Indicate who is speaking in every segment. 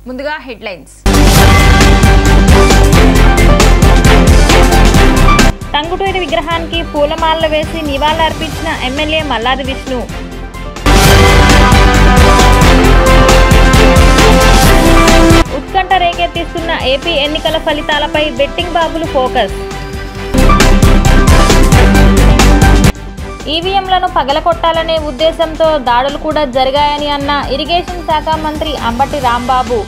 Speaker 1: ముందుగా హెడ్లైన్స్.
Speaker 2: టంగుటూరి విగ్రహానికి పూలమాలలు వేసి నివాళులర్పించిన ఎమ్మెల్యే మల్లాది విష్ణు. ఉత్కంఠ రేకెత్తిస్తున్న ఏపీ ఎన్నికల ఫలితాలపై బెట్టింగ్ బాబులు ఫోకస్. ఈవీఎంలను పగలకొట్టాలనే ఉద్దేశంతో దాడులు కూడా జరిగాయని అన్న ఇరిగేషన్ శాఖ మంత్రి అంబటి రాంబాబు.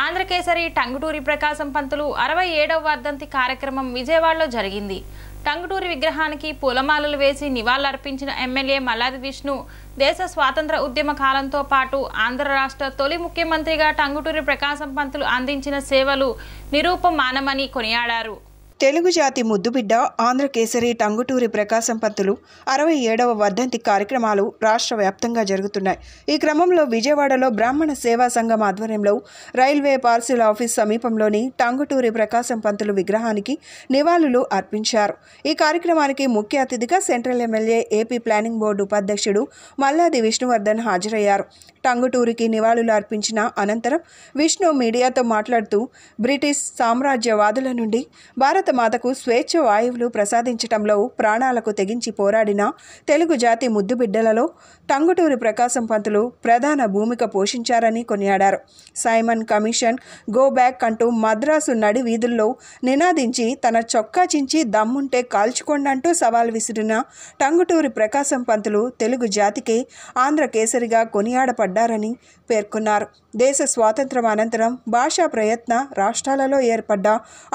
Speaker 1: ఆంధ్రకేసరి టంగుటూరి ప్రకాశం పంతులు 67వ వర్ధంతి కార్యక్రమం విజయవాడలో జరిగింది. టంగుటూరి విగ్రహానికి పూలమాలలు వేసి నివాళులర్పించిన ఎమ్మెల్యే మల్లాది విష్ణు దేశ స్వాతంత్ర ఉద్యమ కాలంతో పాటు ఆంధ్ర రాష్ట్ర తొలి ముఖ్యమంత్రిగా టంగుటూరి ప్రకాశం పంతులు అందించిన సేవలు నిరూపమానమని కొనియాడారు.
Speaker 3: తెలుగు జాతి ముద్దుబిడ్డ ఆంధ్రకేసరి టంగుటూరి ప్రకాశం పంతులు 67వ వర్ధంతి కార్యక్రమాలు రాష్ట్ర వ్యాప్తంగా జరుగుతున్నాయి. ఈ క్రమంలో విజయవాడలో బ్రాహ్మణ సేవా సంఘం ఆధ్వర్యంలో రైల్వే పార్సిల్ ఆఫీస్ సమీపంలోని టంగుటూరి ప్రకాశం పంతులు విగ్రహానికి నివాళులు అర్పించారు. ఈ కార్యక్రమానికి ముఖ్య అతిథిగా central MLA, AP planning board ఉపాధ్యక్షుడు మల్లాది విష్ణువర్ధన్ హాజరయ్యారు. టంగుటూరికి నివాళులు అర్పించిన అనంతరం విష్ణు మీడియాతో మాట్లాడుతూ బ్రిటిష్ సామ్రాజ్యవాదుల నుండి భారత మాతకు స్వేచ్ఛ వాయువులు ప్రసాదించటంలో ప్రాణాలకు తెగించి పోరాడిన తెలుగు జాతి ముద్దుబిడ్డలలో టంగుటూరి ప్రకాశం పంతులు ప్రధాన భూమిక పోషించారని కొనియాడారు. సైమన్ కమిషన్ గో బ్యాక్ అంటూ మద్రాసు నడి వీధుల్లో నినాదించి తన చొక్కా చించి దమ్ముంటే కాల్చుకోండంటూ సవాల్ విసిరిన టంగుటూరి ప్రకాశం పంతులు తెలుగు జాతికి ఆంధ్రకేసరిగా కొనియాడపడ్డారని పేర్కొన్నారు. దేశ స్వాతంత్రం అనంతరం భాషా ప్రయత్న రాష్ట్రాలలో ఏర్పడ్డ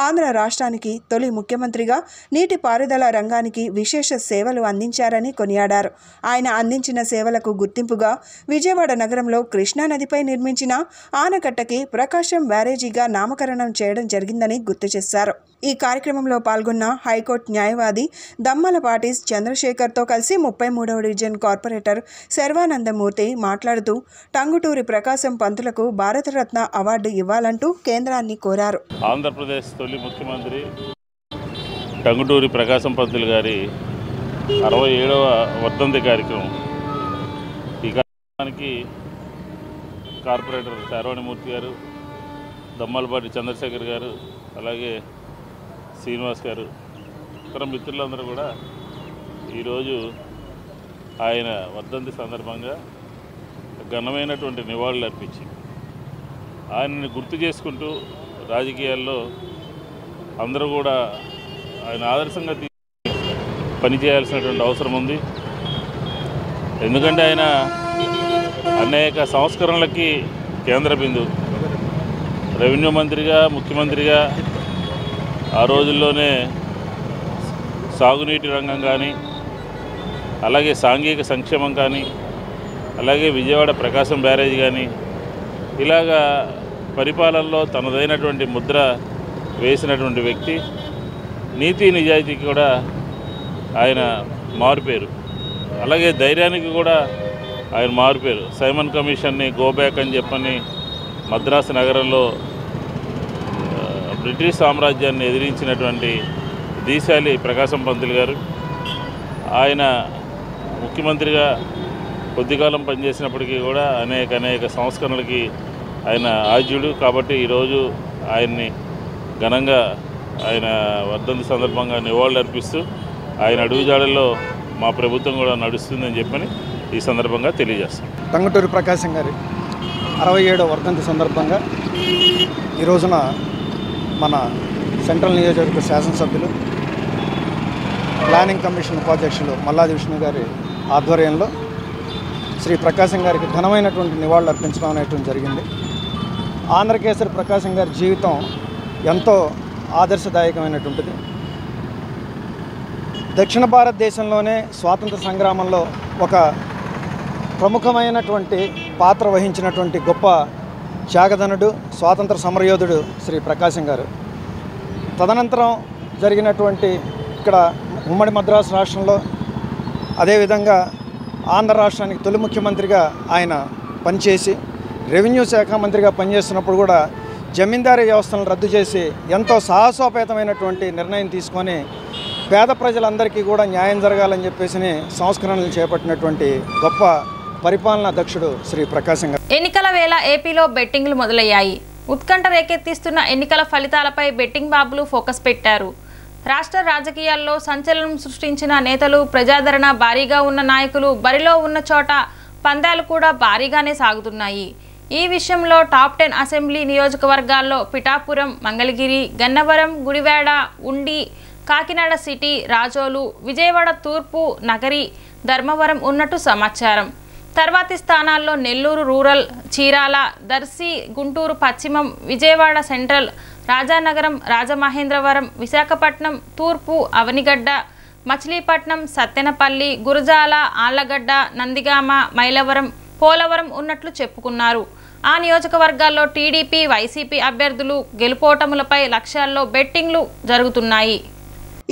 Speaker 3: ఆంధ్ర రాష్ట్రానికి తొలి ముఖ్యమంత్రిగా నీటిపారుదల రంగానికి విశేష సేవలు అందించారని కొనియాడారు. ఆయన అందించిన సేవలకు గుర్తింపుగా విజయవాడ నగరంలో కృష్ణానదిపై నిర్మించిన ఆనకట్టకి ప్రకాశం బ్యారేజీగా నామకరణం చేయడం జరిగిందని గుర్తు చేశారు. ఈ కార్యక్రమంలో పాల్గొన్న హైకోర్టు న్యాయవాది దమ్మలపాటి చంద్రశేఖర్తో కలిసి 33వ డివిజన్ కార్పొరేటర్ శర్వానందమూర్తి మాట్లాడుతూ టంగుటూరి ప్రకాశం పంతులకు భారతరత్న అవార్డు ఇవ్వాలంటూ కేంద్రాన్ని కోరారు.
Speaker 4: ఆంధ్రప్రదేశ్ తొలి ముఖ్యమంత్రి టంగుటూరి ప్రకాశం పంతులు గారి 67వ వర్ధంతి కార్యక్రమం. ఈ కార్యక్రమానికి కార్పొరేటర్ శర్వానందమూర్తి గారు, దమ్మలపాటి చంద్రశేఖర్ గారు, అలాగే శ్రీనివాస్ గారు, ఇతర మిత్రులందరూ కూడా ఈరోజు ఆయన వర్ధంతి సందర్భంగా ఘనమైనటువంటి నివాళులు అర్పించి ఆయనని గుర్తు చేసుకుంటూ రాజకీయాల్లో అందరూ కూడా ఆయన ఆదర్శంగా పనిచేయాల్సినటువంటి అవసరం ఉంది. ఎందుకంటే ఆయన అనేక సంస్కరణలకి కేంద్ర బిందువు. రెవెన్యూ మంత్రిగా, ముఖ్యమంత్రిగా ఆ రోజుల్లోనే సాగునీటి రంగం కానీ, అలాగే సాంఘిక సంక్షేమం కానీ, అలాగే విజయవాడ ప్రకాశం బ్యారేజ్ కానీ, ఇలాగా పరిపాలనలో తనదైనటువంటి ముద్ర వేసినటువంటి వ్యక్తి. నీతి నిజాయితీకి కూడా ఆయన మారుపేరు, అలాగే ధైర్యానికి కూడా ఆయన మారుపేరు. సైమన్ కమిషన్ని గో బ్యాక్ అని చెప్పని మద్రాసు నగరంలో బ్రిటిష్ సామ్రాజ్యాన్ని ఎదిరించినటువంటి దీశాలి ప్రకాశం పంతులు గారు. ఆయన ముఖ్యమంత్రిగా కొద్దికాలం పనిచేసినప్పటికీ కూడా అనేక సంస్కరణలకి ఆయన ఆద్యుడు. కాబట్టి ఈరోజు ఆయన్ని ఘనంగా ఆయన వర్ధంతి సందర్భంగా నివాళులు అర్పిస్తూ ఆయన అడుగుజాడల్లో మా ప్రభుత్వం కూడా నడుస్తుందని చెప్పని ఈ సందర్భంగా తెలియజేస్తాం.
Speaker 5: టంగుటూరి ప్రకాశం గారి 67వ వర్ధంతి సందర్భంగా ఈ రోజున మన సెంట్రల్ నియోజకవర్గ శాసనసభ్యులు, ప్లానింగ్ కమిషన్ ఉపాధ్యక్షులు మల్లాది విష్ణు గారి ఆధ్వర్యంలో శ్రీ ప్రకాశం గారికి ఘనమైనటువంటి నివాళులు అర్పించడం అనేటువంటి జరిగింది. ఆంధ్రకేసరి ప్రకాశం గారి జీవితం ఎంతో ఆదర్శదాయకమైనటువంటిది. దక్షిణ భారతదేశంలోనే స్వాతంత్ర సంగ్రామంలో ఒక ప్రముఖమైనటువంటి పాత్ర వహించినటువంటి గొప్ప త్యాగధనుడు, స్వాతంత్ర సమరయోధుడు శ్రీ ప్రకాశం గారు. తదనంతరం జరిగినటువంటి ఇక్కడ ఉమ్మడి మద్రాసు రాష్ట్రంలో, అదేవిధంగా ఆంధ్ర రాష్ట్రానికి తొలి ముఖ్యమంత్రిగా ఆయన పనిచేసి రెవెన్యూ శాఖ మంత్రిగా పనిచేస్తున్నప్పుడు కూడా జమీందారీ వ్యవస్థలను రద్దు చేసి ఎంతో సాహసోపేతమైనటువంటి నిర్ణయం తీసుకొని పేద ప్రజలందరికీ కూడా న్యాయం జరగాలని చెప్పేసి సంస్కరణలు చేపట్టినటువంటి గొప్ప పరిపాలనా దక్షుడు శ్రీ ప్రకాశం గారు.
Speaker 1: ఎన్నికల వేళ ఏపీలో బెట్టింగ్లు మొదలయ్యాయి. ఉత్కంఠ రేకెత్తిస్తున్న ఎన్నికల ఫలితాలపై బెట్టింగ్ బాబులు ఫోకస్ పెట్టారు. రాష్ట్ర రాజకీయాల్లో సంచలనం సృష్టించిన నేతలు, ప్రజాదరణ భారీగా ఉన్న నాయకులు బరిలో ఉన్న చోట పందాలు కూడా భారీగానే సాగుతున్నాయి. ఈ విషయంలో టాప్ 10 అసెంబ్లీ నియోజకవర్గాల్లో పిఠాపురం, మంగళగిరి, గన్నవరం, గుడివాడ, ఉండి, కాకినాడ సిటీ, రాజోలు, విజయవాడ తూర్పు, నగరి, ధర్మవరం ఉన్నట్టు సమాచారం. తర్వాతి స్థానాల్లో నెల్లూరు రూరల్, చీరాల, దర్శి, గుంటూరు పశ్చిమం, విజయవాడ సెంట్రల్, రాజానగరం, రాజమహేంద్రవరం, విశాఖపట్నం తూర్పు, అవనిగడ్డ, మచిలీపట్నం, సత్తెనపల్లి, గురజాల, ఆళ్లగడ్డ, నందిగామ, మైలవరం, పోలవరం ఉన్నట్లు చెప్పుకున్నారు. ఆ నియోజకవర్గాల్లో టీడీపీ, వైసీపీ అభ్యర్థులు గెలుపోటములపై లక్ష్యాల్లో బెట్టింగ్లు జరుగుతున్నాయి.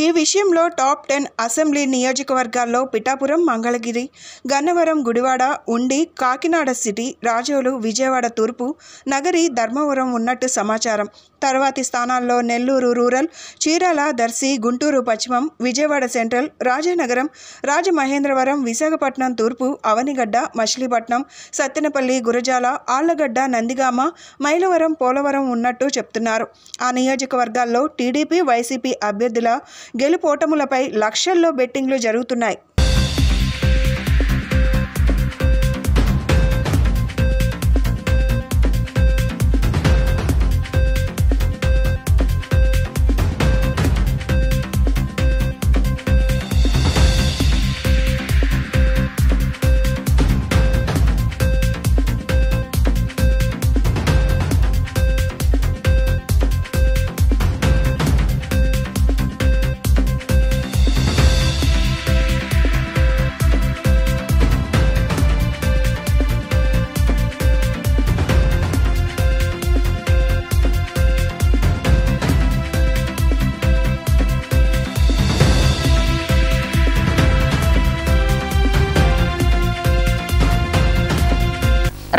Speaker 3: ఈ విషయంలో టాప్ 10 అసెంబ్లీ నియోజకవర్గాల్లో పిఠాపురం, మంగళగిరి, గన్నవరం, గుడివాడ, ఉండి, కాకినాడ సిటీ, రాజోలు, విజయవాడ తూర్పు, నగరి, ధర్మవరం ఉన్నట్టు సమాచారం. తర్వాతి స్థానాల్లో నెల్లూరు రూరల్, చీరాల, దర్శి, గుంటూరు పశ్చిమం, విజయవాడ సెంట్రల్, రాజానగరం, రాజమహేంద్రవరం, విశాఖపట్నం తూర్పు, అవనిగడ్డ, మచిలీపట్నం, సత్తెనపల్లి, గురజాల, ఆళ్లగడ్డ, నందిగామ, మైలవరం, పోలవరం ఉన్నట్టు చెప్తున్నారు. ఆ నియోజకవర్గాల్లో టీడీపీ, వైసీపీ అభ్యర్థుల గెలుపోటములపై లక్షల్లో బెట్టింగ్లు జరుగుతున్నాయి.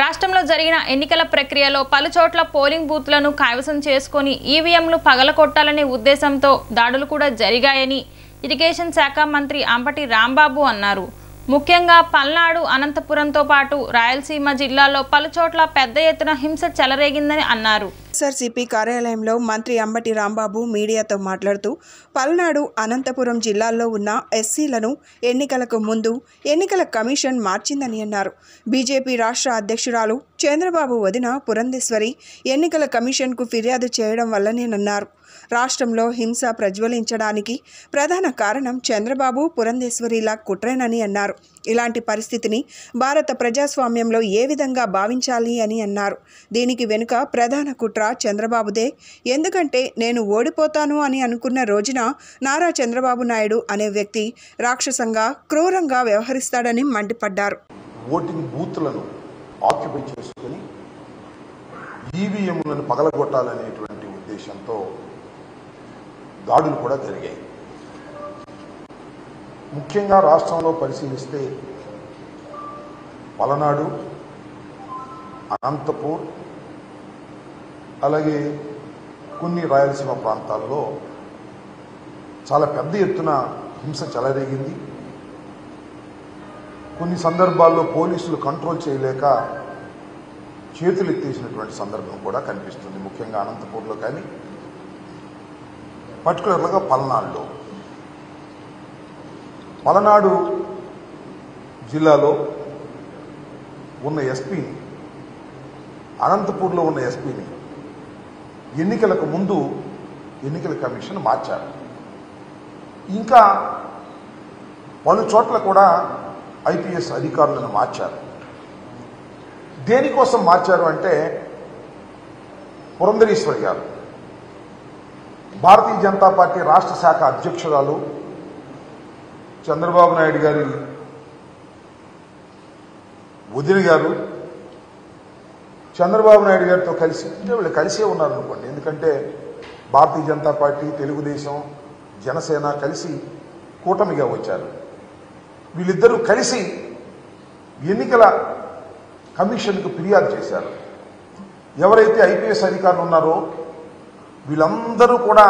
Speaker 1: రాష్ట్రంలో జరిగిన ఎన్నికల ప్రక్రియలో పలుచోట్ల పోలింగ్ బూత్లను కైవసం చేసుకొని ఈవీఎంలు పగలకొట్టాలనే ఉద్దేశంతో దాడులు కూడా జరిగాయని ఇరిగేషన్ శాఖ మంత్రి అంబటి రాంబాబు అన్నారు. ముఖ్యంగా పల్నాడు, అనంతపురంతో పాటు రాయలసీమ జిల్లాల్లో పలుచోట్ల పెద్ద ఎత్తున హింస చెలరేగిందని అన్నారు.
Speaker 3: ఎస్ఆర్సీపీ కార్యాలయంలో మంత్రి అంబటి రాంబాబు మీడియాతో మాట్లాడుతూ పల్నాడు, అనంతపురం జిల్లాల్లో ఉన్న ఎస్సీలను ఎన్నికలకు ముందు ఎన్నికల కమిషన్ మార్చిందని అన్నారు. బీజేపీ రాష్ట్ర అధ్యక్షురాలు చంద్రబాబు వదిన పురంధేశ్వరి ఎన్నికల కమిషన్కు ఫిర్యాదు చేయడం వల్లనేనన్నారు. రాష్ట్రంలో హింస ప్రజ్వలించడానికి ప్రధాన కారణం చంద్రబాబు, పురంధేశ్వరిలా కుట్రేనని అన్నారు. ఇలాంటి పరిస్థితిని భారత ప్రజాస్వామ్యంలో ఏ విధంగా భావించాలి అని అన్నారు. దీనికి వెనుక ప్రధాన కుట్ర చంద్రబాబుదే. ఎందుకంటే నేను ఓడిపోతాను అని అనుకున్న రోజున నారా చంద్రబాబు నాయుడు అనే వ్యక్తి రాక్షసంగా, క్రూరంగా వ్యవహరిస్తాడని మండిపడ్డారు.
Speaker 6: ఓటింగ్ బూత్లను ఆక్యుపై చేసుకుని ఈవీఎంలను పగలగొట్టాలనేటువంటి ఉద్దేశంతో దాడులు కూడా జరిగాయి. ముఖ్యంగా రాష్ట్రంలో పరిశీలిస్తే పలనాడు, అనంతపూర్, అలాగే కొన్ని రాయలసీమ ప్రాంతాల్లో చాలా పెద్ద ఎత్తున హింస చెలరేగింది. కొన్ని సందర్భాల్లో పోలీసులు కంట్రోల్ చేయలేక చేతులు ఎత్తేసినటువంటి సందర్భం కూడా కనిపిస్తుంది. ముఖ్యంగా అనంతపూర్లో కానీ, పర్టికులర్గా పల్నాడులో. పలనాడు జిల్లాలో ఉన్న ఎస్పీని, అనంతపూర్లో ఉన్న ఎస్పీని ఎన్నికలకు ముందు ఎన్నికల కమిషన్ మార్చారు. ఇంకా పలు చోట్ల కూడా ఐపీఎస్ అధికారులను మార్చారు. దేనికోసం మార్చారు అంటే, పురంధరేశ్వరి గారు భారతీయ జనతా పార్టీ రాష్ట్ర శాఖ అధ్యక్షురాలు, చంద్రబాబు నాయుడు గారి వదిన గారు, చంద్రబాబు నాయుడు గారితో కలిసి, అంటే వీళ్ళు కలిసే ఉన్నారు అనుకోండి. ఎందుకంటే భారతీయ జనతా పార్టీ, తెలుగుదేశం, జనసేన కలిసి కూటమిగా వచ్చారు. వీళ్ళిద్దరూ కలిసి ఎన్నికల కమిషన్కు ఫిర్యాదు చేశారు. ఎవరైతే ఐపీఎస్ అధికారులు ఉన్నారో వీళ్ళందరూ కూడా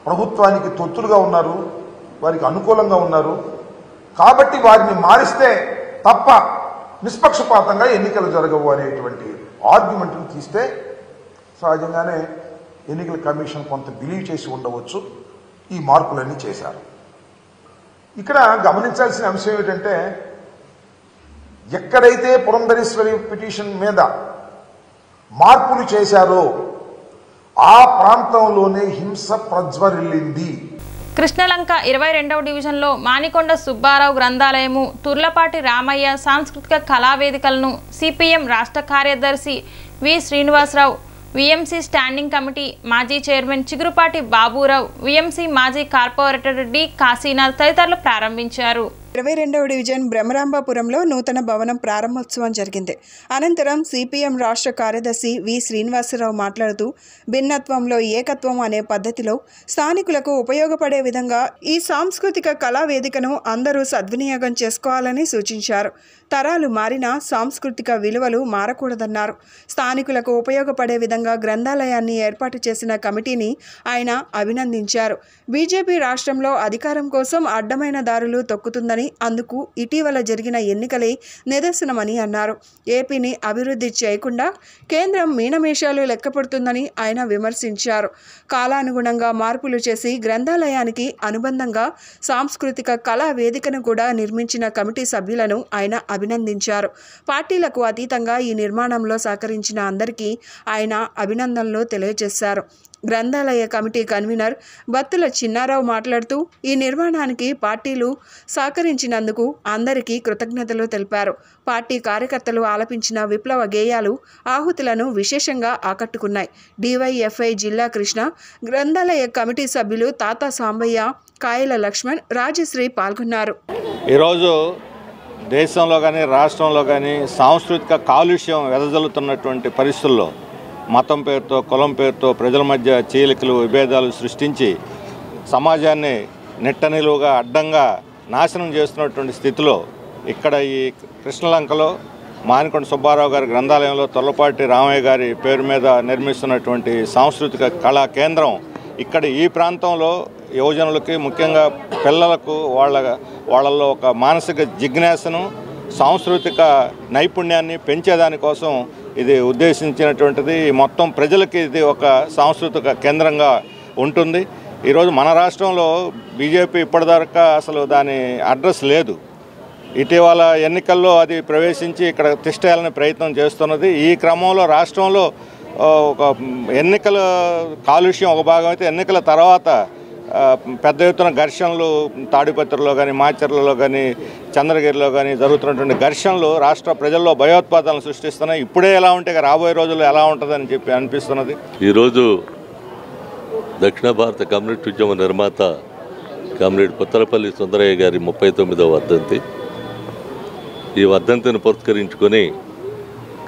Speaker 6: ప్రభుత్వానికి తొత్తులుగా ఉన్నారు, వారికి అనుకూలంగా ఉన్నారు. కాబట్టి వారిని మారిస్తే తప్ప నిష్పక్షపాతంగా ఎన్నికలు జరగవు అనేటువంటి ఆర్గ్యుమెంట్ను తీస్తే సహజంగానే ఎన్నికల కమిషన్ కొంత బిలీవ్ చేసి ఉండవచ్చు. ఈ మార్పులన్నీ చేశారు. ఇక్కడ గమనించాల్సిన అంశం ఏమిటంటే, ఎక్కడైతే పురంధరేశ్వరి పిటిషన్ మీద మార్పులు చేశారో ఆ ప్రాంతంలోనే హింస ప్రజ్వరిల్లింది.
Speaker 1: కృష్ణలంక 22వ డివిజన్లో మానికొండ సుబ్బారావు గ్రంథాలయము, తుర్లపాటి రామయ్య సాంస్కృతిక కళావేదికలను సిపిఎం రాష్ట్ర కార్యదర్శి వి శ్రీనివాసరావు, విఎంసి స్టాండింగ్ కమిటీ మాజీ చైర్మన్ చిగురుపాటి బాబురావు, విఎంసి మాజీ కార్పొరేటర్ డి కాశీనాథ్ తదితరులు ప్రారంభించారు.
Speaker 3: 22వ డివిజన్ బ్రహ్మరాంబాపురంలో నూతన భవనం ప్రారంభోత్సవం జరిగింది. అనంతరం సిపిఎం రాష్ట్ర కార్యదర్శి వి శ్రీనివాసరావు మాట్లాడుతూ భిన్నత్వంలో ఏకత్వం అనే పద్ధతిలో స్థానికులకు ఉపయోగపడే విధంగా ఈ సాంస్కృతిక కళా వేదికను అందరూ సద్వినియోగం చేసుకోవాలని సూచించారు. తరాలు మారినా సాంస్కృతిక విలువలు మారకూడదన్నారు. స్థానికులకు ఉపయోగపడే విధంగా గ్రంథాలయాన్ని ఏర్పాటు చేసిన కమిటీని ఆయన అభినందించారు. బీజేపీ రాష్ట్రంలో అధికారం కోసం అడ్డమైన దారులు తొక్కుతుందని, అందుకు ఇటీవల జరిగిన ఎన్నికలే నిదర్శనమని అన్నారు. ఏపీని అభివృద్ధి చేయకుండా కేంద్రం మీనమేషాలు లెక్కపడుతుందని ఆయన విమర్శించారు. కాలానుగుణంగా మార్పులు చేసి గ్రంథాలయానికి అనుబంధంగా సాంస్కృతిక కళా వేదికను కూడా నిర్మించిన కమిటీ సభ్యులను ఆయన అభినందించారు. పార్టీలకు అతీతంగా ఈ నిర్మాణంలో సహకరించిన అందరికీ ఆయన అభినందనలు తెలియజేశారు. గ్రంథాలయ కమిటీ కన్వీనర్ బత్తుల చిన్నారావు మాట్లాడుతూ ఈ నిర్మాణానికి పార్టీలు సహకరించినందుకు అందరికీ కృతజ్ఞతలు తెలిపారు. పార్టీ కార్యకర్తలు ఆలపించిన విప్లవ గేయాలు ఆహుతులను విశేషంగా ఆకట్టుకున్నాయి. డివైఎఫ్ఐ జిల్లా కృష్ణ, గ్రంథాలయ కమిటీ సభ్యులు తాతా సాంబయ్య, కాయల లక్ష్మణ్, రాజశ్రీ పాల్గొన్నారు.
Speaker 7: ఈరోజు దేశంలో కానీ రాష్ట్రంలో కానీ సాంస్కృతిక కాలుష్యం వెదజల్లుతున్నటువంటి పరిస్థితుల్లో మతం పేరుతో, కులం పేరుతో ప్రజల మధ్య చీలికలు, విభేదాలు సృష్టించి సమాజాన్ని నిట్టనిలువుగా అడ్డంగా నాశనం చేస్తున్నటువంటి స్థితిలో ఇక్కడ ఈ కృష్ణలంకలో మానికొండ సుబ్బారావు గారి గ్రంథాలయంలో తుర్లపాటి రామయ్య గారి పేరు మీద నిర్మిస్తున్నటువంటి సాంస్కృతిక కళా కేంద్రం ఇక్కడ ఈ ప్రాంతంలో యువజనులకి, ముఖ్యంగా పిల్లలకు వాళ్ళల్లో ఒక మానసిక జిజ్ఞాసను, సాంస్కృతిక నైపుణ్యాన్ని పెంచేదానికోసం ఇది ఉద్దేశించినటువంటిది. మొత్తం ప్రజలకి ఇది ఒక సాంస్కృతిక కేంద్రంగా ఉంటుంది. ఈరోజు మన రాష్ట్రంలో బీజేపీ ఇప్పటిదాకా అసలు దాని అడ్రస్ లేదు. ఇటీవల ఎన్నికల్లో అది ప్రవేశించి ఇక్కడ తిష్టేయాలని ప్రయత్నం చేస్తున్నది. ఈ క్రమంలో రాష్ట్రంలో ఒక ఎన్నికల కాలుష్యం ఒక భాగం అయితే, ఎన్నికల తర్వాత పెద్ద ఎత్తున ఘర్షణలు తాడిపత్రిలో కానీ, మాచర్లలో కానీ, చంద్రగిరిలో కానీ జరుగుతున్నటువంటి ఘర్షణలు రాష్ట్ర ప్రజల్లో భయోత్పాదాలను సృష్టిస్తున్నాయి. ఇప్పుడే ఎలా ఉంటే రాబోయే రోజుల్లో ఎలా ఉంటుందని చెప్పి అనిపిస్తున్నది.
Speaker 8: ఈరోజు దక్షిణ భారత కమ్యూనిస్ట్ ఉద్యమ నిర్మాత కామ్రేడ్ పుత్తలపల్లి సుందరయ్య గారి 39వ వర్ధంతి. ఈ వర్ధంతిని పురస్కరించుకొని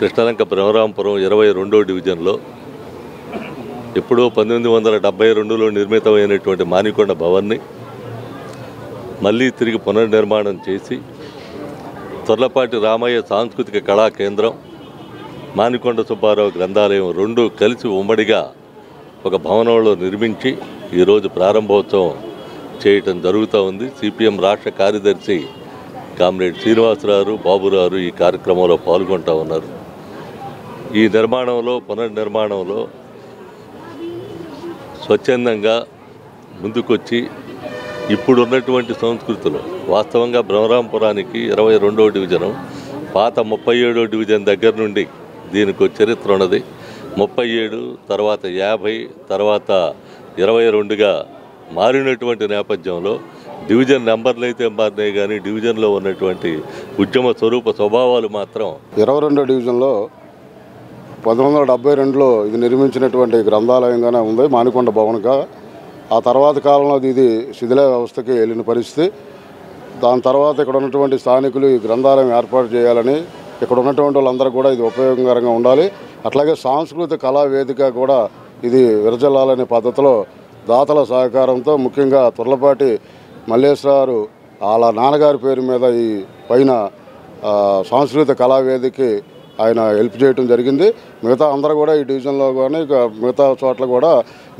Speaker 8: కృష్ణలంక బ్రహ్మరాంపురం 22వ డివిజన్లో ఎప్పుడో 1972లో నిర్మితమైనటువంటి మానికొండ భవన్ని మళ్ళీ తిరిగి పునర్నిర్మాణం చేసి తుర్లపాటి రామయ్య సాంస్కృతిక కళా కేంద్రం, మానికొండ సుబ్బారావు గ్రంథాలయం రెండూ కలిసి ఉమ్మడిగా ఒక భవనంలో నిర్మించి ఈరోజు ప్రారంభోత్సవం చేయటం జరుగుతూ ఉంది. సిపిఎం రాష్ట్ర కార్యదర్శి కామ్రేడ్ శ్రీనివాసరావు, బాబురావు ఈ కార్యక్రమంలో పాల్గొంటూ ఉన్నారు. ఈ నిర్మాణంలో, పునర్నిర్మాణంలో స్వచ్ఛందంగా ముందుకొచ్చి ఇప్పుడున్నటువంటి సంస్కృతిలో వాస్తవంగా బ్రహ్మరాంపురానికి 22వ డివిజను పాత 37వ డివిజన్ దగ్గర నుండి దీనికి చరిత్ర ఉన్నది. 37, తర్వాత 50, తర్వాత 22గా మారినటువంటి నేపథ్యంలో డివిజన్ నెంబర్లు అయితే మారినాయి, కానీ డివిజన్లో ఉన్నటువంటి ఉద్యమ స్వరూప స్వభావాలు మాత్రం
Speaker 9: 22వ డివిజన్లో 1972లో ఇది నిర్మించినటువంటి గ్రంథాలయంగానే ఉంది, మానికొండ భవన్గా. ఆ తర్వాత కాలంలో ఇది శిథిల వ్యవస్థకి వెళ్ళిన పరిస్థితి. దాని తర్వాత ఇక్కడ ఉన్నటువంటి స్థానికులు ఈ గ్రంథాలయం ఏర్పాటు చేయాలని, ఇక్కడ ఉన్నటువంటి వాళ్ళందరూ కూడా ఇది ఉపయోగకరంగా ఉండాలి, అట్లాగే సాంస్కృతిక కళా వేదిక కూడా ఇది విరజల్లాలనే పద్ధతిలో దాతల సహకారంతో, ముఖ్యంగా తుర్లపాటి మల్లేశ్వరరావు వాళ్ళ నాన్నగారి పేరు మీద ఈ పైన సాంస్కృతిక కళా వేదిక ఆయన హెల్ప్ చేయడం జరిగింది. మిగతా అందరూ కూడా ఈ డివిజన్లో కానీ ఇక మిగతా చోట్ల కూడా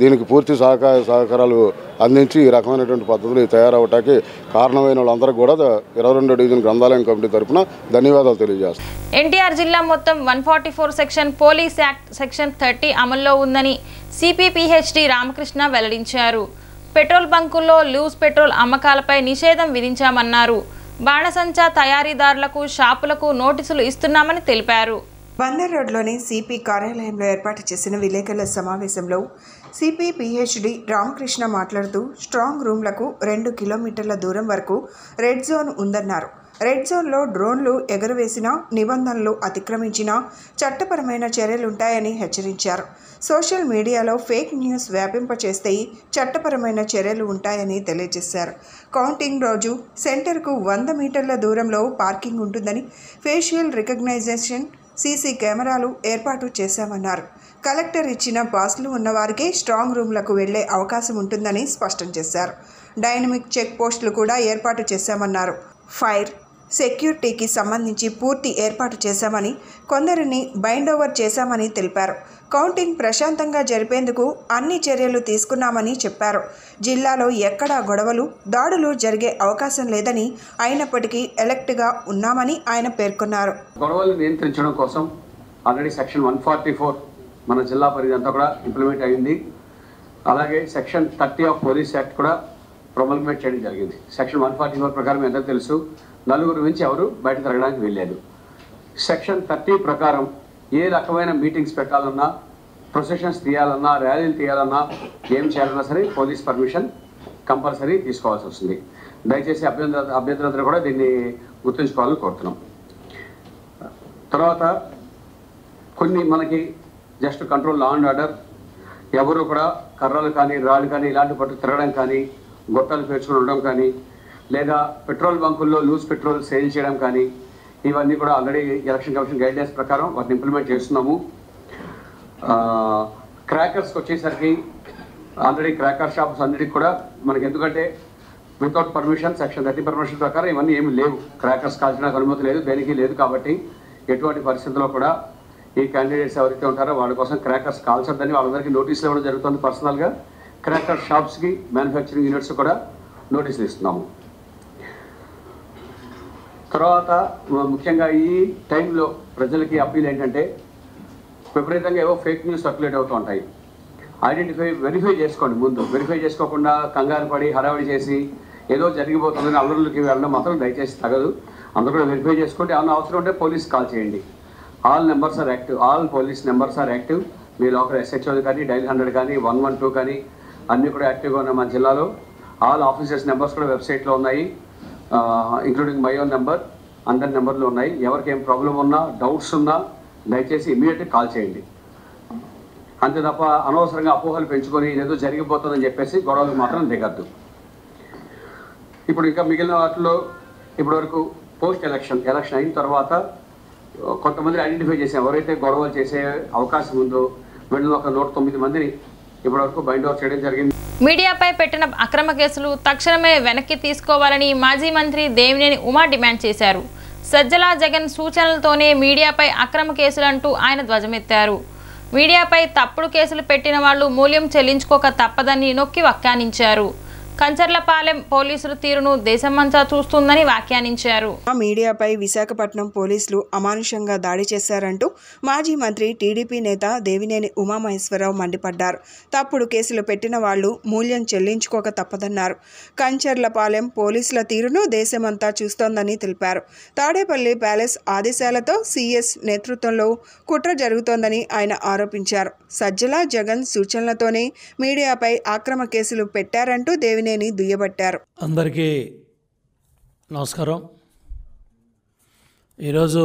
Speaker 9: దీనికి పూర్తి సహకారాలు అందించి ఈ రకమైనటువంటి పద్ధతులు తయారవటానికి కారణమైన వాళ్ళందరూ కూడా 22వ డివిజన్ గ్రంథాలయం కమిటీ తరఫున ధన్యవాదాలు తెలియజేస్తాం.
Speaker 1: ఎన్టీఆర్ జిల్లా మొత్తం 144 సెక్షన్ పోలీస్ యాక్ట్ సెక్షన్ 30 అమల్లో ఉందని సిపి పిహెచ్డి రామకృష్ణ వెల్లడించారు. పెట్రోల్ బంకుల్లో లూజ్ పెట్రోల్ అమ్మకాలపై నిషేధం విధించామన్నారు. బాణసంచా తయారీదారులకు షాపులకు నోటీసులు ఇస్తున్నామని తెలిపారు.
Speaker 3: బందర్ రోడ్లోని సిపి కార్యాలయంలో ఏర్పాటు చేసిన విలేకరుల సమావేశంలో సిపి పిహెచ్డి రామకృష్ణ మాట్లాడుతూ స్ట్రాంగ్ రూమ్లకు 2 కిలోమీటర్ల దూరం వరకు రెడ్ జోన్ ఉందన్నారు. రెడ్ జోన్లో డ్రోన్లు ఎగురవేసినా, నిబంధనలు అతిక్రమించినా చట్టపరమైన చర్యలుంటాయని హెచ్చరించారు. సోషల్ మీడియాలో ఫేక్ న్యూస్ వ్యాపింపచేస్తే చట్టపరమైన చర్యలు ఉంటాయని తెలియజేశారు. కౌంటింగ్ రోజు సెంటర్కు 100 మీటర్ల దూరంలో పార్కింగ్ ఉంటుందని, ఫేషియల్ రికగ్నైజేషన్ సీసీ కెమెరాలు ఏర్పాటు చేశామన్నారు. కలెక్టర్ ఇచ్చిన పాస్లు ఉన్నవారికే స్ట్రాంగ్ రూమ్లకు వెళ్లే అవకాశం ఉంటుందని స్పష్టం చేశారు. డైనమిక్ చెక్ పోస్టులు కూడా ఏర్పాటు చేశామన్నారు. ఫైర్ సెక్యూరిటీకి సంబంధించి పూర్తి ఏర్పాటు చేశామని, కొందరిని బైండ్ ఓవర్ చేశామని తెలిపారు. కౌంటింగ్ ప్రశాంతంగా జరిపేందుకు అన్ని చర్యలు తీసుకున్నామని చెప్పారు. జిల్లాలో ఎక్కడా గొడవలు, దాడులు జరిగే అవకాశం లేదని, అయినప్పటికీ ఎలర్ట్గా ఉన్నామని ఆయన పేర్కొన్నారు.
Speaker 10: గొడవలు నియంత్రించడం కోసం ఆల్రెడీ సెక్షన్ 144 మన జిల్లా పరిధి అంతా కూడా ఇంప్లిమెంట్ అయింది. అలాగే సెక్షన్ 30 ఆఫ్ పోలీస్ యాక్ట్ కూడా ప్రొమల్గేట్ చేయడం జరిగింది. సెక్షన్ 144 ప్రకారం ఎంతో తెలుసు, నలుగురు నుంచి ఎవరు బయట తిరగడానికి వెళ్ళలేదు. సెక్షన్ 30 ప్రకారం ఏ రకమైన మీటింగ్స్ పెట్టాలన్నా, ప్రొసెషన్స్ తీయాలన్నా, ర్యాలీలు తీయాలన్నా, ఏం చేయాలన్నా సరే పోలీస్ పర్మిషన్ కంపల్సరీ తీసుకోవాల్సి వస్తుంది. దయచేసి అభ్యర్థులందరూ కూడా దీన్ని గుర్తుంచుకోవాలని కోరుతున్నాం. తర్వాత కొన్ని మనకి just control law and order, ఎవరు కూడా కర్రలు కానీ రాళ్ళు కానీ ఇలాంటి పట్టు తిరగడం కానీ, గొట్టాలు పేర్చుకుని ఉండడం కానీ, లేదా పెట్రోల్ బంకుల్లో లూజ్ పెట్రోల్ సేల్ చేయడం కానీ, ఇవన్నీ కూడా ఆల్రెడీ ఎలక్షన్ కమిషన్ గైడ్లైన్స్ ప్రకారం వాటిని ఇంప్లిమెంట్ చేస్తున్నాము. క్రాకర్స్కి వచ్చేసరికి ఆల్రెడీ క్రాకర్ షాప్స్ అన్నిటికి కూడా మనకి, ఎందుకంటే వితౌట్ పర్మిషన్ సెక్షన్ 30 పర్మిషన్ ప్రకారం ఇవన్నీ ఏమి లేవు. క్రాకర్స్ కాల్చడానికి అనుమతి లేదు, దేనికి లేదు. కాబట్టి ఎటువంటి పరిస్థితుల్లో కూడా ఈ క్యాండిడేట్స్ ఎవరైతే ఉంటారో వాళ్ళ కోసం క్రాకర్స్ కాల్చొద్దని వాళ్ళందరికీ నోటీసులు ఇవ్వడం జరుగుతుంది. పర్సనల్గా క్రాకర్ షాప్స్కి, మ్యానుఫ్యాక్చరింగ్ యూనిట్స్ కూడా నోటీసులు ఇస్తున్నాము. తర్వాత ముఖ్యంగా ఈ టైంలో ప్రజలకి అప్పీల్ ఏంటంటే, విపరీతంగా ఏవో ఫేక్ న్యూస్ సర్క్యులేట్ అవుతూ ఉంటాయి. వెరిఫై చేసుకోండి. ముందు వెరిఫై చేసుకోకుండా కంగారు పడి హడావిడి చేసి ఏదో జరిగిపోతుందని అల్లర్లకి వెళ్ళడం మాత్రం దయచేసి తగదు. అందరూ కూడా వెరిఫై చేసుకోండి. ఏమైనా అవసరం ఉంటే పోలీస్ కాల్ చేయండి. All numbers are active, all police numbers are active. మీ లోకల్ SHO కానీ, డైల్ 100 కానీ, 112 కానీ అన్నీ కూడా యాక్టివ్గా ఉన్నాయి మన జిల్లాలో. ఆల్ ఆఫీసర్స్ నెంబర్స్ కూడా వెబ్సైట్లో ఉన్నాయి, ఇంక్లూడింగ్ మై ఓన్ నెంబర్, అందరి నెంబర్లు ఉన్నాయి. ఎవరికి ఏం ప్రాబ్లం ఉన్నా, డౌట్స్ ఉన్నా దయచేసి ఇమీడియట్గా కాల్ చేయండి. అంతే తప్ప అనవసరంగా అపోహలు పెంచుకొని ఏదో జరిగిపోతుందని చెప్పేసి గొడవలకు మాత్రం దిగద్దు. ఇప్పుడు ఇంకా మిగిలిన వాటిలో ఇప్పటివరకు పోస్ట్ ఎలక్షన్ అయిన తర్వాత కొంతమందిని ఐడెంటిఫై చేసాం. ఎవరైతే గొడవలు చేసే అవకాశం ఉందో వీళ్ళని ఒక 109 మందిని ఇప్పటివరకు బైండ్ ఓవర్ చేయడం జరిగింది.
Speaker 1: మీడియాపై పెట్టిన అక్రమ కేసులు తక్షణమే వెనక్కి తీసుకోవాలని మాజీ మంత్రి దేవినేని ఉమా డిమాండ్ చేశారు. సజ్జల జగన్ సూచనలతోనే మీడియాపై అక్రమ కేసులంటూ ఆయన ధ్వజమెత్తారు. మీడియాపై తప్పుడు కేసులు పెట్టిన వాళ్లు మూల్యం చెల్లించుకోక తప్పదని నొక్కి వ్యాఖ్యానించారు. కంచర్లపాలెం పోలీసుల తీరును దేశమంతా చూస్తుందని వ్యాఖ్యానించారు.
Speaker 3: మీడియాపై విశాఖపట్నం పోలీసులు అమానుషంగా దాడి చేశారంటూ మాజీ మంత్రి టీడీపీ నేత దేవినేని ఉమామహేశ్వరరావు మండిపడ్డారు. తప్పుడు కేసులు పెట్టిన వాళ్లు మూల్యం చెల్లించుకోక తప్పదన్నారు. కంచర్లపాలెం పోలీసుల తీరును దేశమంతా చూస్తోందని తెలిపారు. తాడేపల్లి ప్యాలెస్ ఆదేశాలతో CS నేతృత్వంలో కుట్ర జరుగుతోందని ఆయన ఆరోపించారు. సజ్జల జగన్ సూచనలతోనే మీడియాపై అక్రమ కేసులు పెట్టారంటూ దేవినేని దుయ్యబట్టారు.
Speaker 11: అందరికీ నమస్కారం. ఈరోజు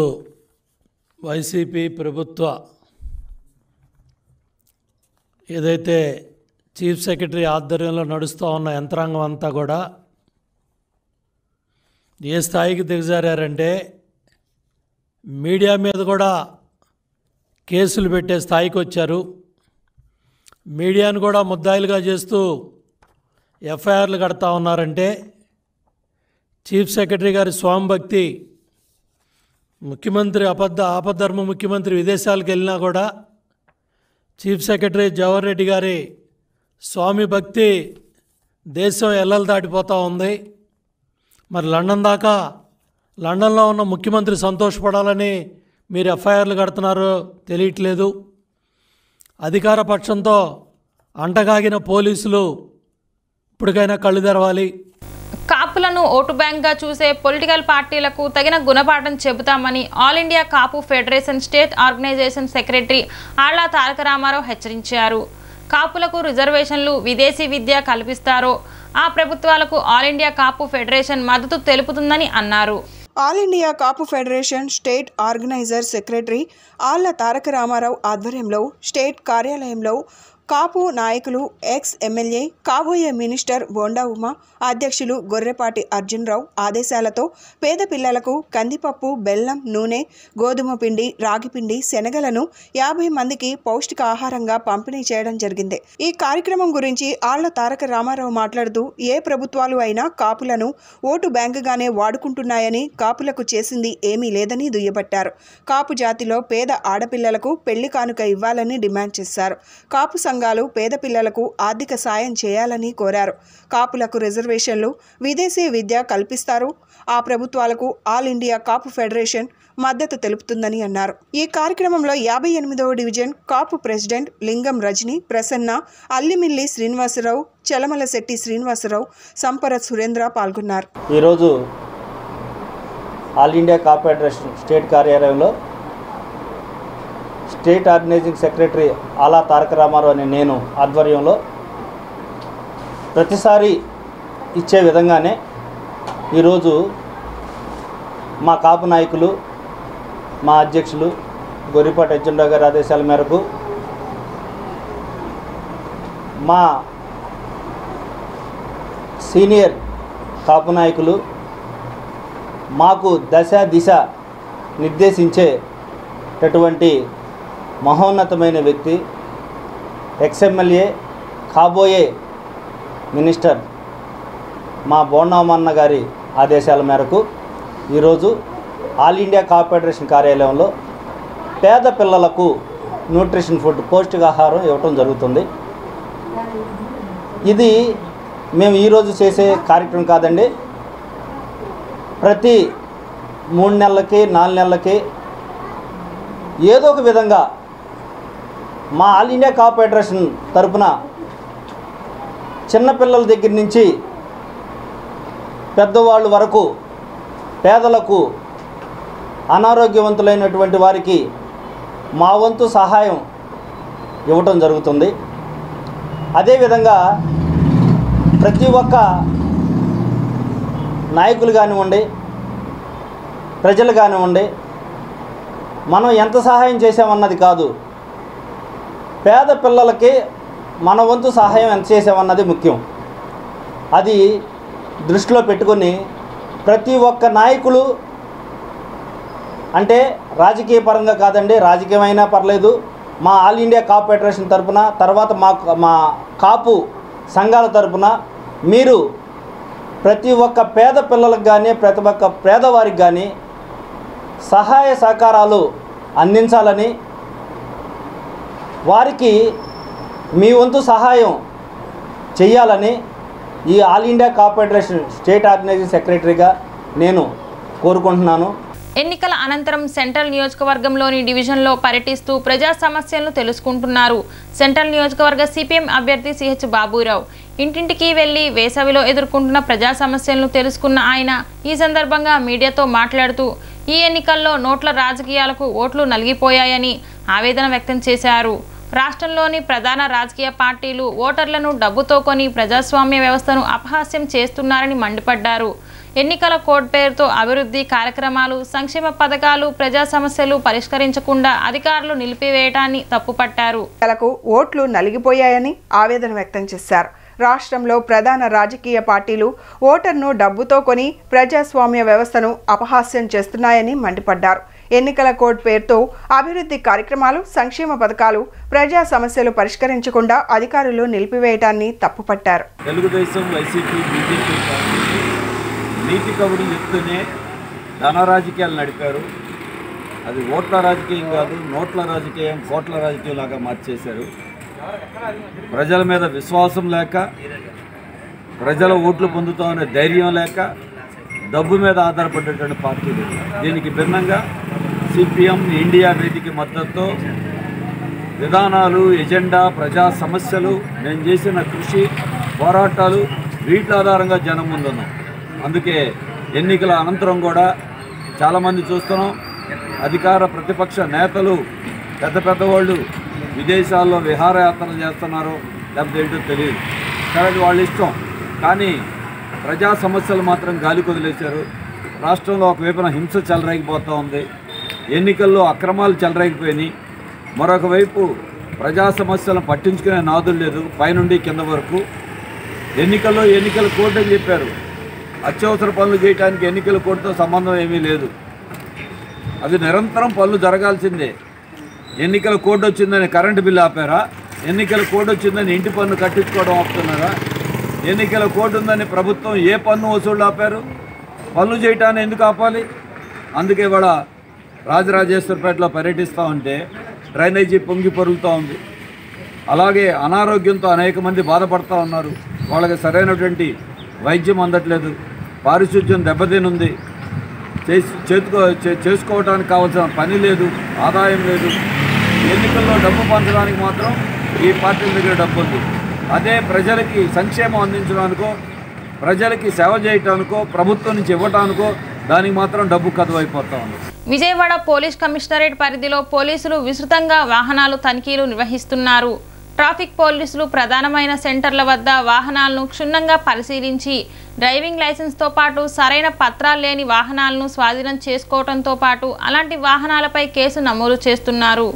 Speaker 11: వైసీపీ ప్రభుత్వ ఏదైతే చీఫ్ సెక్రటరీ ఆధ్వర్యంలో నడుస్తూ ఉన్న యంత్రాంగం అంతా కూడా ఏ స్థాయికి దిగజారంటే మీడియా మీద కూడా కేసులు పెట్టే స్థాయికి వచ్చారు. మీడియాను కూడా ముద్దాయిలుగా చేస్తూ ఎఫ్ఐఆర్లు కడతా ఉన్నారంటే చీఫ్ సెక్రటరీ గారి స్వామిభక్తి ముఖ్యమంత్రి ఆపద్ధర్మ ముఖ్యమంత్రి విదేశాలకు వెళ్ళినా కూడా చీఫ్ సెక్రటరీ జవహర్ రెడ్డి గారి స్వామి భక్తి దేశం ఎల్లలు దాటిపోతూ ఉంది. మరి లండన్లో ఉన్న ముఖ్యమంత్రి సంతోషపడాలని మీరు ఎఫ్ఐఆర్లు కడుతున్నారో తెలియట్లేదు. అధికార పక్షంతో అంటగాగిన పోలీసులు ఇప్పటికైనా కళ్ళు తెరవాలి.
Speaker 1: కాపులను ఓటు బ్యాంక్గా చూసే పొలిటికల్ పార్టీలకు తగిన గుణపాఠం చెబుతామని ఆల్ ఇండియా కాపు ఫెడరేషన్ స్టేట్ ఆర్గనైజేషన్ సెక్రటరీ ఆళ్ల తారక రామారావు హెచ్చరించారు. కాపులకు రిజర్వేషన్లు, విదేశీ విద్య కల్పిస్తారో ఆ ప్రభుత్వాలకు ఆల్ ఇండియా కాపు ఫెడరేషన్ మద్దతు తెలుపుతుందని అన్నారు.
Speaker 3: ఆల్ ఇండియా కాపు ఫెడరేషన్ స్టేట్ ఆర్గనైజర్ సెక్రటరీ ఆళ్ల తారక రామారావు ఆధ్వర్యంలో స్టేట్ కార్యాలయంలో కాపు నాయకులు, ఎక్స్ ఎమ్మెల్యే, కాబోయే మినిస్టర్ బోండా ఉమా, అధ్యక్షులు గొర్రెపాటి అర్జున్రావు ఆదేశాలతో పేద పిల్లలకు కందిపప్పు, బెల్లం, నూనె, గోధుమ పిండి, రాగి పిండి, శనగలను 50 మందికి పౌష్టికాహారంగా పంపిణీ చేయడం జరిగింది. ఈ కార్యక్రమం గురించి ఆళ్ల తారక రామారావు మాట్లాడుతూ ఏ ప్రభుత్వాలు అయినా కాపులను ఓటు బ్యాంకుగానే వాడుకుంటున్నాయని, కాపులకు చేసింది ఏమీ లేదని దుయ్యబట్టారు. కాపు జాతిలో పేద ఆడపిల్లలకు పెళ్లి కానుక ఇవ్వాలని డిమాండ్ చేశారు. కాపు సంఘాలు పేద పిల్లలకు ఆర్థిక సాయం చేయాలని కోరారు. కాపులకు రిజర్వేషన్లు, విదేశీ విద్య కల్పిస్తారు. ఆ ప్రభుత్వాలకు ఆల్ ఇండియా కాపు ఫెడరేషన్ మద్దతు తెలుపుతుందని అన్నారు. ఈ కార్యక్రమంలో 58వ డివిజన్ కాపు ప్రెసిడెంట్ లింగం రజని, ప్రసన్న, అల్లిమిల్లి శ్రీనివాసరావు, చలమల శెట్టి శ్రీనివాసరావు, సంపర సురేంద్ర పాల్గొన్నారు.
Speaker 12: ఈరోజు ఆల్ ఇండియా కాపు ఫెడరేషన్ స్టేట్ కార్యాలయంలో స్టేట్ ఆర్గనైజింగ్ సెక్రటరీ ఆళ్ల తారక రామారావు అనే నేను ఆధ్వర్యంలో ప్రతిసారి ఇచ్చే విధంగానే ఈరోజు మా కాపు నాయకులు, మా అధ్యక్షులు గొర్రెపాటి అర్జున్రావు గారి ఆదేశాల మేరకు మా సీనియర్ కాపు నాయకులు మాకు దశ దిశ నిర్దేశించేటటువంటి మహోన్నతమైన వ్యక్తి, ఎక్స్ఎమ్మెల్యే, కాబోయే మినిస్టర్ మా బోండామన్న గారి ఆదేశాల మేరకు ఈరోజు ఆల్ ఇండియా కాపు ఫెడరేషన్ కార్యాలయంలో పేద పిల్లలకు న్యూట్రిషన్ ఫుడ్, పౌష్టికాహారం ఇవ్వటం జరుగుతుంది. ఇది మేము ఈరోజు చేసే కార్యక్రమం కాదండి. ప్రతి 3 నెలలకి 4 నెలలకి ఏదో ఒక విధంగా మా ఆల్ ఇండియా కాపు ఫెడరేషన్ తరపున చిన్నపిల్లల దగ్గర నుంచి పెద్దవాళ్ళు వరకు పేదలకు, అనారోగ్యవంతులైనటువంటి వారికి మా వంతు సహాయం ఇవ్వటం జరుగుతుంది. అదేవిధంగా ప్రతి ఒక్క నాయకులు కానివ్వండి, ప్రజలు కానివ్వండి, మనం ఎంత సహాయం చేసామన్నది కాదు, పేద పిల్లలకి మన వంతు సహాయం ఎంత చేసామన్నది ముఖ్యం. అది దృష్టిలో పెట్టుకొని ప్రతి ఒక్క నాయకులు, అంటే రాజకీయ పరంగా కాదండి, రాజకీయమైనా పర్లేదు, మా ఆల్ ఇండియా కాపు ఫెడరేషన్ తరపున, తర్వాత మా కాపు సంఘాల తరపున మీరు ప్రతి ఒక్క పేద పిల్లలకు కానీ, ప్రతి ఒక్క పేదవారికి కానీ సహాయ సహకారాలు అందించాలని, వారికి మీ వంతు సహాయం చేయాలని ఈ ఆల్ ఇండియా కాపు ఫెడరేషన్ స్టేట్ ఆర్గనైజింగ్ సెక్రటరీగా నేను కోరుకుంటున్నాను.
Speaker 1: ఎన్నికల అనంతరం సెంట్రల్ నియోజకవర్గంలోని డివిజన్లో పర్యటిస్తూ ప్రజా సమస్యలను తెలుసుకుంటున్నారు సెంట్రల్ నియోజకవర్గ సిపిఎం అభ్యర్థి సిహెచ్ బాబురావు. ఇంటింటికి వెళ్లి వేసవిలో ఎదుర్కొంటున్న ప్రజా సమస్యలను తెలుసుకున్న ఆయన ఈ సందర్భంగా మీడియాతో మాట్లాడుతూ ఈ ఎన్నికల్లో నోట్ల రాజకీయాలకు ఓట్లు నలిగిపోయాయని ఆవేదన వ్యక్తం చేశారు. రాష్ట్రంలోని ప్రధాన రాజకీయ పార్టీలు ఓటర్లను డబ్బుతో కొని ప్రజాస్వామ్య వ్యవస్థను అపహాస్యం చేస్తున్నారని మండిపడ్డారు. ఎన్నికల కోడ్ పేరుతో అభివృద్ధి కార్యక్రమాలు, సంక్షేమ పథకాలు, ప్రజా సమస్యలు పరిష్కరించకుండా అధికారులు నిలిపివేయడాన్ని తప్పుపట్టారు.
Speaker 3: ఓట్లు నలిగిపోయాయని ఆవేదన వ్యక్తం చేశారు. రాష్ట్రంలో ప్రధాన రాజకీయ పార్టీలు ఓటర్ను డబ్బుతో కొని ప్రజాస్వామ్య వ్యవస్థను అపహాస్యం చేస్తున్నాయని మండిపడ్డారు. ఎన్నికల కోడ్ పేరుతో అభివృద్ధి కార్యక్రమాలు, సంక్షేమ పథకాలు, ప్రజా సమస్యలు పరిష్కరించకుండా అధికారులు నిలిపివేయడాన్ని తప్పుపట్టారు.
Speaker 13: తెలుగుదేశం, వైసీపీ, బీజేపీ నీటి కవుడు ఎత్తునే ధన రాజకీయాలు నడిపారు. అది ఓట్ల రాజకీయం కాదు, నోట్ల రాజకీయం, కోట్ల రాజకీయం లాగా మార్చేశారు. ప్రజల మీద విశ్వాసం లేక, ప్రజల ఓట్లు పొందుతామనే ధైర్యం లేక డబ్బు మీద ఆధారపడేటువంటి పార్టీలు. దీనికి భిన్నంగా సిపిఎం ఇండియా వేదిక మద్దతుతో విధానాలు, ఎజెండా, ప్రజా సమస్యలు, నేను చేసిన కృషి, పోరాటాలు వీటి ఆధారంగా జనం ముందున్నాం. అందుకే ఎన్నికల అనంతరం కూడా చాలామంది చూస్తున్నాం, అధికార ప్రతిపక్ష నేతలు పెద్ద పెద్దవాళ్ళు విదేశాల్లో విహారయాత్రలు చేస్తున్నారు, లేకపోతే ఏంటో తెలియదు. సరే వాళ్ళ ఇష్టం. కానీ ప్రజా సమస్యలు మాత్రం గాలికి వదిలేశారు. రాష్ట్రంలో ఒకవైపున హింస చెలరేగిపోతూ ఉంది, ఎన్నికల్లో అక్రమాలు చెలరేగిపోయినాయి. మరొక వైపు ప్రజా సమస్యలను పట్టించుకునే నాదులు లేదు, పైనుండి కింద వరకు. ఎన్నికల కోడ్ అని చెప్పారు. అత్యవసర పనులు చేయడానికి ఎన్నికల కోడ్తో సంబంధం ఏమీ లేదు. అది నిరంతరం పనులు జరగాల్సిందే. ఎన్నికల కోడ్ వచ్చిందని కరెంటు బిల్లు ఆపారా? ఎన్నికల కోడ్ వచ్చిందని ఇంటి పన్ను కట్టించుకోవడం ఆపుతున్నారా? ఎన్నికల కోడ్ ఉందని ప్రభుత్వం ఏ పన్ను వసూళ్ళు ఆపారు? పనులు చేయటాన్ని ఎందుకు ఆపాలి? అందుకే ఇవాళ రాజరాజేశ్వరపేటలో పర్యటిస్తూ ఉంటే డ్రైనేజీ పొంగి పొరుగుతూ ఉంది. అలాగే అనారోగ్యంతో అనేక మంది బాధపడుతూ ఉన్నారు. వాళ్ళకి సరైనటువంటి వైద్యం అందట్లేదు, పారిశుద్ధ్యం దెబ్బతినుంది, చేసుకోవడానికి కావాల్సిన పని లేదు, ఆదాయం లేదు. ఎన్నికల్లో డబ్బు పంచడానికి మాత్రం ఈ పార్టీల దగ్గర డబ్బు ఉంది. అదే ప్రజలకి సంక్షేమం అందించడానికో, ప్రజలకి సేవ చేయటానికో, ప్రభుత్వం నుంచి ఇవ్వటానికో దానికి మాత్రం డబ్బు కదువైపోతా ఉంది.
Speaker 1: విజయవాడ పోలీస్ కమిషనరేట్ పరిధిలో పోలీసులు విస్తృతంగా వాహనాలు తనిఖీలు నిర్వహిస్తున్నారు. ట్రాఫిక్ పోలీసులు ప్రధానమైన సెంటర్ల వద్ద వాహనాలను క్షుణ్ణంగా పరిశీలించి డ్రైవింగ్ లైసెన్స్తో పాటు సరైన పత్రాలు లేని వాహనాలను స్వాధీనం చేసుకోవడంతో పాటు అలాంటి వాహనాలపై కేసు నమోదు చేస్తున్నారు.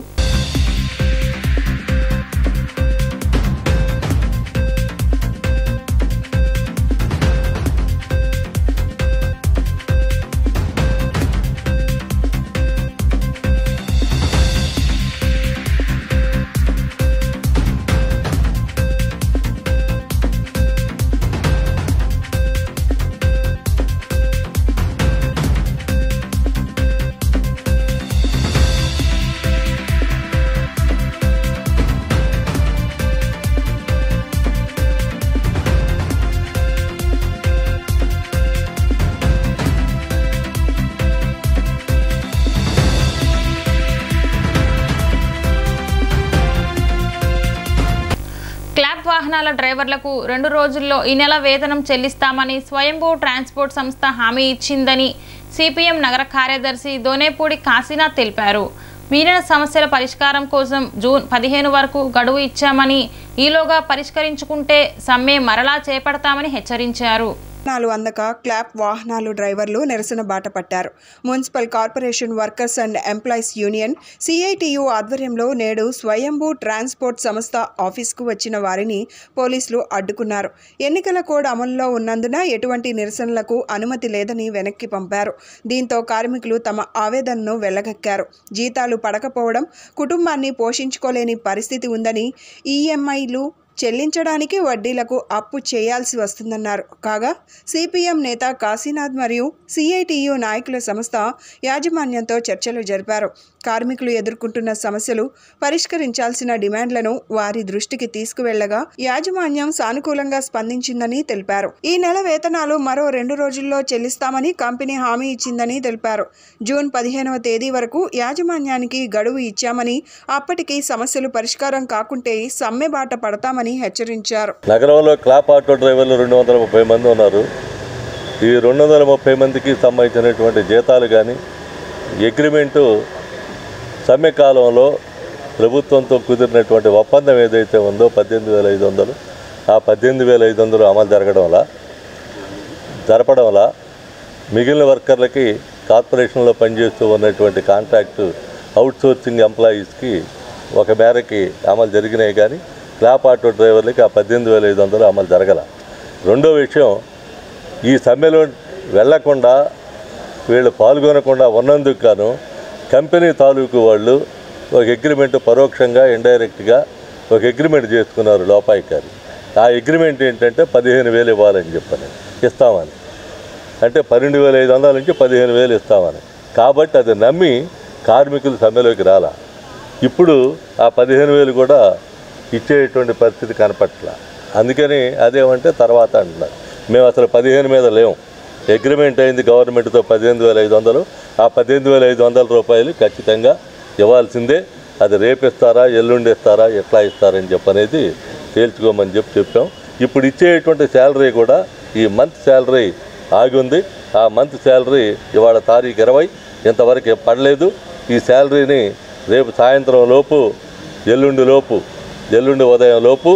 Speaker 1: వాహనాల డ్రైవర్లకు 2 రోజుల్లో ఈ నెల వేతనం చెల్లిస్తామని స్వయంభూ ట్రాన్స్పోర్ట్ సంస్థ హామీ ఇచ్చిందని సిపిఎం నగర కార్యదర్శి దోనేపూడి కాశీనాథ్ తెలిపారు. మిగిలిన సమస్యల పరిష్కారం కోసం జూన్ 15 వరకు గడువు ఇచ్చామని, ఈలోగా పరిష్కరించుకుంటే సమ్మె మరలా చేపడతామని హెచ్చరించారు.
Speaker 3: అందక క్లాప్ వాహనాలు డ్రైవర్లు నిరసన బాట పట్టారు. Municipal corporation workers and employees union CITU ఆధ్వర్యంలో నేడు స్వయంభూ ట్రాన్స్పోర్ట్ సంస్థ ఆఫీస్కు వచ్చిన వారిని పోలీసులు అడ్డుకున్నారు. ఎన్నికల కోడ్ అమలులో ఉన్నందున ఎటువంటి నిరసనలకు అనుమతి లేదని వెనక్కి పంపారు. దీంతో కార్మికులు తమ ఆవేదనను వెళ్లగక్కారు. జీతాలు పడకపోవడం, కుటుంబాన్ని పోషించుకోలేని పరిస్థితి ఉందని, ఈఎంఐలు చెల్లించడానికి వడ్డీలకు అప్పు చేయాల్సి వస్తుందన్నారు. కాగా సిపిఎం నేత కాశీనాథ్ మరియు సిఐటియు నాయకుల సంస్థ యాజమాన్యంతో చర్చలు జరిపారు. కార్మికులు ఎదుర్కొంటున్న సమస్యలు పరిష్కరించాల్సిన డిమాండ్లను వారి దృష్టికి తీసుకువెళ్లగా యాజమాన్యం సానుకూలంగా స్పందించిందని తెలిపారు. ఈ నెల వేతనాలు మరో 2 రోజుల్లో చెల్లిస్తామని కంపెనీ హామీ ఇచ్చిందని తెలిపారు. జూన్ 15వ తేదీ వరకు యాజమాన్యానికి గడువు ఇచ్చామని, అప్పటికి సమస్యలు పరిష్కారం కాకుంటే సమ్మె బాట పడతామని హెచ్చరించారు.
Speaker 8: నగరంలో క్లాప్ ఆటో డ్రైవర్లు 230 మంది ఉన్నారు. ఈ 230 మందికి సంబంధించినటువంటి జీతాలు కానీ అగ్రిమెంటు సమ్మె కాలంలో ప్రభుత్వంతో కుదిరినటువంటి ఒప్పందం ఏదైతే ఉందో 18,500, ఆ 18,500 అమలు జరపడం వల్ల మిగిలిన వర్కర్లకి కార్పొరేషన్లో పనిచేస్తూ ఉన్నటువంటి కాంట్రాక్టు అవుట్సోర్సింగ్ ఎంప్లాయీస్కి ఒక మేరకి అమలు జరిగినాయి. కానీ క్లాప్ ఆటో డ్రైవర్లకి ఆ 18,500 అమలు జరగల. రెండో విషయం, ఈ సమ్మెలో వెళ్లకుండా వీళ్ళు పాల్గొనకుండా ఉన్నందుకు గాను కంపెనీ తాలూకు వాళ్ళు ఒక అగ్రిమెంట్ పరోక్షంగా ఇండైరెక్ట్గా ఒక అగ్రిమెంట్ చేసుకున్నారు లోపాయికారి. ఆ అగ్రిమెంట్ ఏంటంటే 15,000 ఇవ్వాలని చెప్పని, ఇస్తామని, అంటే 12,500 నుంచి 15,000 ఇస్తామని. కాబట్టి అది నమ్మి కార్మికులు సమ్మెలోకి రాలా. ఇప్పుడు ఆ 15,000 కూడా ఇచ్చేటువంటి పరిస్థితి కనపట్ల. అందుకని అదేమంటే తర్వాత అంటున్నారు. మేము అసలు 15 మీద లేము. అగ్రిమెంట్ అయింది గవర్నమెంట్తో 18,500. ఆ 18,500 రూపాయలు ఖచ్చితంగా ఇవ్వాల్సిందే. అది రేపిస్తారా, ఎల్లుండి ఇస్తారా, ఎట్లా ఇస్తారని చెప్పనేది తేల్చుకోమని చెప్పాం. ఇప్పుడు ఇచ్చేటువంటి శాలరీ కూడా ఈ మంత్ శాలరీ ఆగి ఉంది. ఆ మంత్ శాలరీ ఇవాళ తారీఖు 20 ఇంతవరకు పడలేదు. ఈ శాలరీని రేపు సాయంత్రం లోపు, ఎల్లుండి ఉదయం లోపు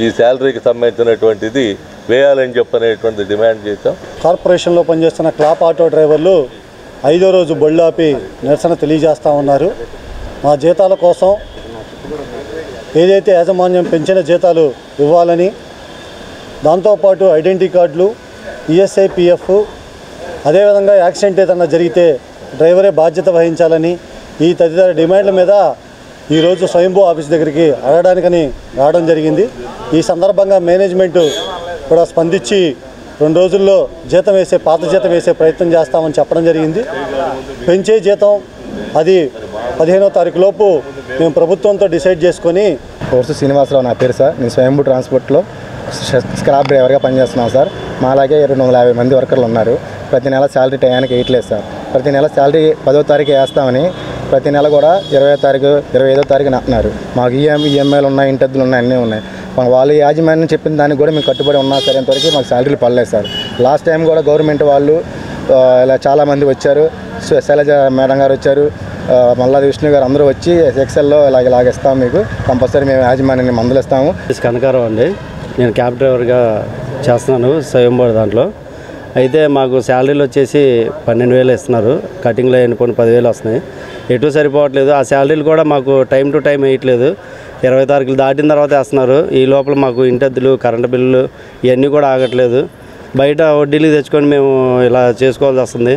Speaker 8: ఈ శాలరీకి సంబంధించినటువంటిది వేయాలని చెప్పనేటువంటి డిమాండ్ చేశాం.
Speaker 14: కార్పొరేషన్లో పనిచేస్తున్న క్లాప్ ఆటో డ్రైవర్లు 5వ రోజు బళ్ళాపి నిరసన తెలియజేస్తూ ఉన్నారు. మా జీతాల కోసం ఏదైతే యాజమాన్యం పెంచిన జీతాలు ఇవ్వాలని, దాంతోపాటు ఐడెంటిటీ కార్డులు, ఈఎస్ఐ, పిఎఫ్, అదేవిధంగా యాక్సిడెంట్ ఏదన్నా జరిగితే డ్రైవరే బాధ్యత వహించాలని ఈ తదితర డిమాండ్ల మీద ఈరోజు స్వయంభూ ఆఫీస్ దగ్గరికి అడగడానికని రావడం జరిగింది. ఈ సందర్భంగా మేనేజ్మెంటు కూడా స్పందించి 2 రోజుల్లో పాత జీతం వేసే ప్రయత్నం చేస్తామని చెప్పడం జరిగింది. పెంచే జీతం అది 15వ తారీఖు లోపు మేము ప్రభుత్వంతో డిసైడ్ చేసుకొని.
Speaker 15: కోర్సు శ్రీనివాసరావు నా పేరు సార్. నేను స్వయంభూ ట్రాన్స్పోర్ట్లో స్క్రాప్ డ్రైవర్గా పనిచేస్తున్నాను సార్. మా అలాగే 250 మంది వర్కర్లు ఉన్నారు. ప్రతి నెల శాలరీ టయానికి వేయట్లేదు సార్. ప్రతి నెల శాలరీ 10వ తారీఖు వేస్తామని ప్రతి నెల కూడా 20వ తారీఖు, 25వ తారీఖున అంటున్నారు. మాకు ఈఎంఐలు ఉన్నాయి, ఇంటద్దులు ఉన్నాయి, అన్నీ ఉన్నాయి. వాళ్ళ యాజమాన్యం చెప్పిన దానికి కూడా మేము కట్టుబడి ఉన్నా సరే ఇంతవరకు మాకు శాలరీలు పడలేదు సార్. లాస్ట్ టైం కూడా గవర్నమెంట్ వాళ్ళు ఇలా చాలామంది వచ్చారు. శైలజ మేడం గారు వచ్చారు, మల్లాది విష్ణు గారు, అందరూ వచ్చి ఎక్సెల్లో ఇలాగిస్తాం, మీకు కంపల్సరీ మేము యాజమాన్యాన్ని మందులిస్తాము.
Speaker 16: కనకారావు అండి. నేను క్యాబ్ డ్రైవర్గా చేస్తున్నాను స్వయంభూ దాంట్లో. అయితే మాకు శాలరీలు వచ్చేసి 12,000 ఇస్తున్నారు. కటింగ్లో ఎన్నుకొని 10,000 వస్తున్నాయి. ఎటు సరిపోవట్లేదు. ఆ శాలరీలు కూడా మాకు టైం టు టైం వేయట్లేదు. 20 తారీఖులు దాటిన తర్వాత వేస్తున్నారు. ఈ లోపల మాకు ఇంటద్దులు, కరెంటు బిల్లులు ఇవన్నీ కూడా ఆగట్లేదు. బయట వడ్డీలు తెచ్చుకొని మేము ఇలా చేసుకోవాల్సి వస్తుంది.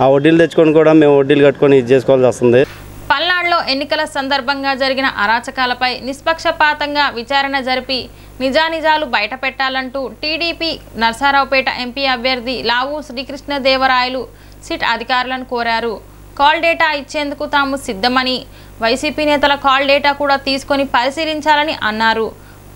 Speaker 16: ఆ వడ్డీలు తెచ్చుకొని కూడా మేము వడ్డీలు కట్టుకొని ఇది చేసుకోవాల్సి వస్తుంది.
Speaker 1: పల్నాడులో ఎన్నికల సందర్భంగా జరిగిన అరాచకాలపై నిష్పక్షపాతంగా విచారణ జరిపి నిజానిజాలు బయటపెట్టాలంటూ టీడీపీ నర్సారావుపేట ఎంపీ అభ్యర్థి లావు శ్రీకృష్ణదేవరాయలు సిట్ అధికారులను కోరారు. కాల్ డేటా ఇచ్చేందుకు తాము సిద్ధమని, వైసీపీ నేతల కాల్ డేటా కూడా తీసుకొని పరిశీలించాలని అన్నారు.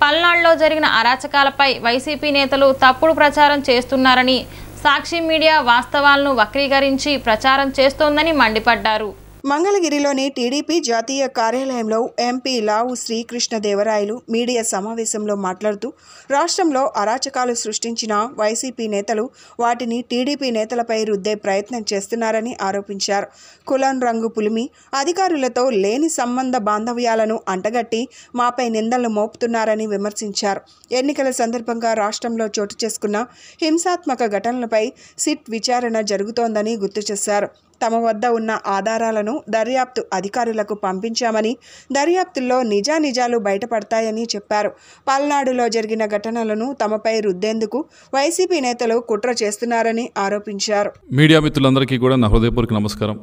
Speaker 1: పల్నాడులో జరిగిన అరాచకాలపై వైసీపీ నేతలు తప్పుడు ప్రచారం చేస్తున్నారని, సాక్షి మీడియా వాస్తవాలను వక్రీకరించి ప్రచారం చేస్తోందని మండిపడ్డారు.
Speaker 3: మంగళగిరిలోని టీడీపీ జాతీయ కార్యాలయంలో ఎంపీ లావు శ్రీకృష్ణదేవరాయలు మీడియా సమావేశంలో మాట్లాడుతూ రాష్ట్రంలో అరాచకాలు సృష్టించిన వైసీపీ నేతలు వాటిని టీడీపీ నేతలపై రుద్దే ప్రయత్నం చేస్తున్నారని ఆరోపించారు. కులం రంగు పులిమి అధికారులతో లేని సంబంధ బాంధవ్యాలను అంటగట్టి మాపై నిందలు మోపుతున్నారని విమర్శించారు. ఎన్నికల సందర్భంగా రాష్ట్రంలో చోటు చేసుకున్న హింసాత్మక ఘటనలపై సిట్ విచారణ జరుగుతోందని గుర్తు చేశారు. తమ వద్ద ఉన్న ఆధారాలను దర్యాప్తు అధికారులకు పంపించామని, దర్యాప్తుల్లో నిజానిజాలు బయటపడతాయని చెప్పారు. పల్నాడులో జరిగిన ఘటనలను తమపై రుద్దేందుకు వైసీపీ నేతలు కుట్ర చేస్తున్నారని ఆరోపించారు.
Speaker 17: మీడియా మిత్రులందరికీ కూడా నా హృదయపూర్వక నమస్కారం.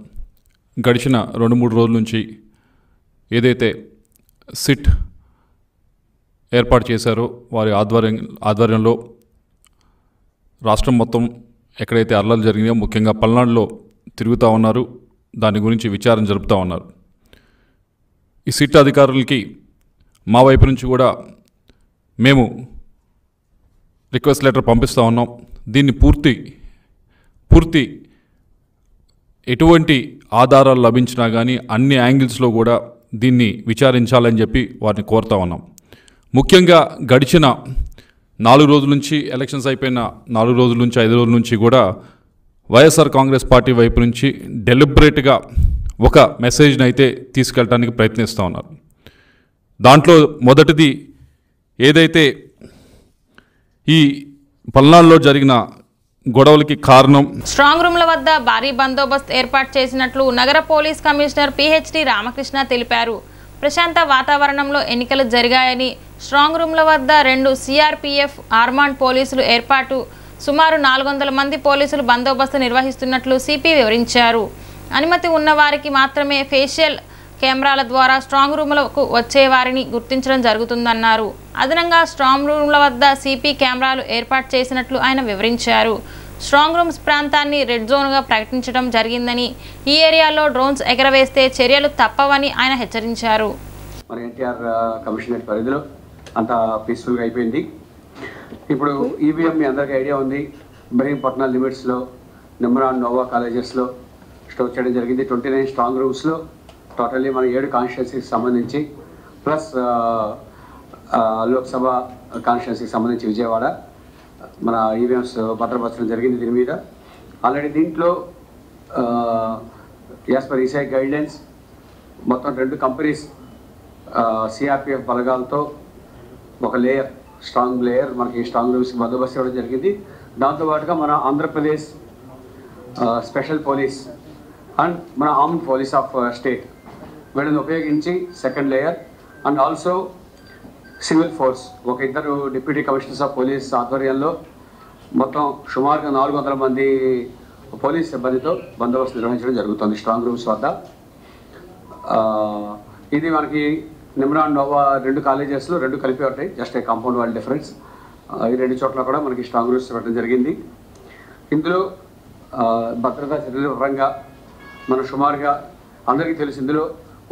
Speaker 17: గడిచిన 2-3 రోజుల నుంచి ఏదైతే సిట్ ఏర్పాటు చేశారో వారి ఆధ్వర్యంలో రాష్ట్రం మొత్తం ఎక్కడైతే అల్లర్లు జరిగినాయో ముఖ్యంగా పల్నాడులో తిరుగుతూ ఉన్నారు. దాని గురించి విచారణ జరుపుతూ ఉన్నారు. ఈ సిట్ అధికారులకి మా వైపు నుంచి కూడా మేము రిక్వెస్ట్ లెటర్ పంపిస్తూ ఉన్నాం. దీన్ని పూర్తి ఎటువంటి ఆధారాలు లభించినా కానీ అన్ని యాంగిల్స్లో కూడా దీన్ని విచారించాలని చెప్పి వారిని కోరుతూ ఉన్నాం. ముఖ్యంగా గడిచిన 4 రోజుల నుంచి, ఎలక్షన్స్ అయిపోయిన 4 రోజుల నుంచి 5 రోజుల నుంచి కూడా వైఎస్ఆర్ కాంగ్రెస్ పార్టీ వైపు నుంచి డెలిబరేట్గా ఒక మెసేజ్ని అయితే తీసుకెళ్ళడానికి ప్రయత్నిస్తూ ఉన్నారు. దాంట్లో మొదటిది ఏదైతే ఈ పల్నాడులో జరిగిన గొడవలకి కారణం,
Speaker 1: స్ట్రాంగ్ రూమ్ల వద్ద భారీ బందోబస్తు ఏర్పాటు చేసినట్లు నగర పోలీస్ కమిషనర్ పిహెచ్డి రామకృష్ణ తెలిపారు. ప్రశాంత వాతావరణంలో ఎన్నికలు జరిగాయని, స్ట్రాంగ్ రూమ్ల వద్ద 2 సిఆర్పిఎఫ్ ఆర్మాండ్ పోలీసులు ఏర్పాటు, సుమారు 400 మంది పోలీసులు బందోబస్తు నిర్వహిస్తున్నట్లు సిపి వివరించారు. అనుమతి ఉన్న వారికి మాత్రమే ఫేషియల్ కెమెరాల ద్వారా స్ట్రాంగ్ రూమ్లకు వచ్చే వారిని గుర్తించడం జరుగుతుందన్నారు. అదనంగా స్ట్రాంగ్ రూమ్ల వద్ద సిపి కెమెరాలు ఏర్పాటు చేసినట్లు ఆయన వివరించారు. స్ట్రాంగ్ రూమ్స్ ప్రాంతాన్ని రెడ్ జోన్గా ప్రకటించడం జరిగిందని, ఈ ఏరియాలో డ్రోన్స్ ఎగరవేస్తే చర్యలు తప్పవని ఆయన హెచ్చరించారు.
Speaker 10: మన ఎన్టీఆర్ కమిషనరేట్ పరిధిలో అంతా పీస్ఫుల్గా అయిపోయింది. ఇప్పుడు ఈవీఎం మీ అందరికీ ఐడియా ఉంది. ఇబ్రహీంపట్నం లిమిట్స్లో నిమ్రా నోవా కాలేజెస్లో స్టోర్ చేయడం జరిగింది. 29 స్ట్రాంగ్ రూమ్స్లో టోటల్లీ మన 7 కాన్స్టిట్యున్సీకి సంబంధించి ప్లస్ లోక్సభ కాన్స్టిట్యున్సీకి సంబంధించి విజయవాడ మన ఈవీఎంస్ భద్రపరచడం జరిగింది. దీని మీద ఆల్రెడీ దీంట్లో యాజ్ పర్ ఈసీఐ గైడ్లైన్స్ మొత్తం 2 కంపెనీస్ సిఆర్పిఎఫ్ బలగాలతో ఒక లేయర్ స్ట్రాంగ్ లేయర్ మనకి స్ట్రాంగ్ రూమ్స్కి బందోబస్తు ఇవ్వడం జరిగింది. దాంతోపాటుగా మన ఆంధ్రప్రదేశ్ స్పెషల్ పోలీస్ అండ్ మన ఆర్మ్డ్ పోలీస్ ఆఫ్ స్టేట్ వీళ్ళని ఉపయోగించి second layer and also civil force ఒక 2 డిప్యూటీ కమిషనర్స్ ఆఫ్ పోలీస్ ఆధ్వర్యంలో మొత్తం సుమారుగా 400 మంది పోలీస్ సిబ్బందితో బందోబస్తు నిర్వహించడం జరుగుతుంది స్ట్రాంగ్ రూమ్స్ వద్ద. ఇది మనకి నిమ్రా నోవా 2 కాలేజెస్లో 2 కలిపి ఉంటాయి, just a compound wall difference. ఈ 2 చోట్ల కూడా మనకి స్ట్రాంగ్ రూమ్స్ పెట్టడం జరిగింది. ఇందులో భద్రతా చర్యల పరంగా మనం సుమారుగా అందరికీ తెలుసు, ఇందులో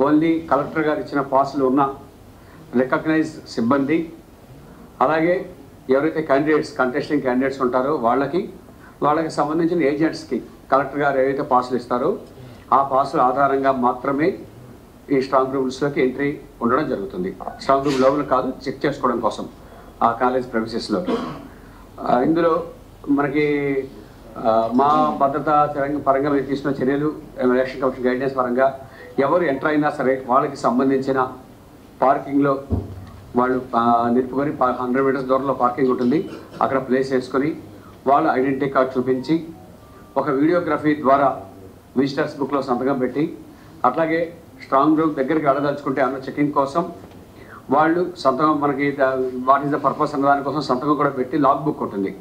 Speaker 10: ఓన్లీ కలెక్టర్ గారు ఇచ్చిన పాసులు ఉన్న రికగ్నైజ్ సిబ్బంది, అలాగే ఎవరైతే కంటెస్టింగ్ క్యాండిడేట్స్ ఉంటారో వాళ్ళకి సంబంధించిన ఏజెంట్స్కి కలెక్టర్ గారు ఏవైతే పాసులు ఇస్తారో ఆ పాసుల ఆధారంగా మాత్రమే ఈ స్ట్రాంగ్ రూమ్స్లోకి ఎంట్రీ ఉండడం జరుగుతుంది. స్ట్రాంగ్ రూమ్ లోపల కాదు, చెక్ చేసుకోవడం కోసం ఆ కాలేజ్ ప్రెమిసెస్లోకి. ఇందులో మనకి మా భద్రతా పరంగా మేము తీసుకున్న చర్యలు, ఎలక్షన్ కమిషన్ గైడ్లైన్స్ పరంగా ఎవరు ఎంటర్ అయినా సరే వాళ్ళకి సంబంధించిన పార్కింగ్లో వాళ్ళు నిలుపుకొని 100 మీటర్స్ దూరంలో పార్కింగ్ ఉంటుంది, అక్కడ ప్లేస్ వేసుకొని వాళ్ళ ఐడెంటిటీ కార్డ్ చూపించి ఒక వీడియోగ్రఫీ ద్వారా విజిటర్స్ బుక్లో సంతకం పెట్టి, అట్లాగే స్ట్రాంగ్ రూమ్ దగ్గరికి వెళ్ళదలుచుకుంటే అన్న చెకింగ్ కోసం వాళ్ళు సంతకం మనకి వాట్ ఈస్ ద పర్పస్ అన్న దానికోసం సంతకం కూడా పెట్టి లాగ్ బుక్ ఉంటుంది,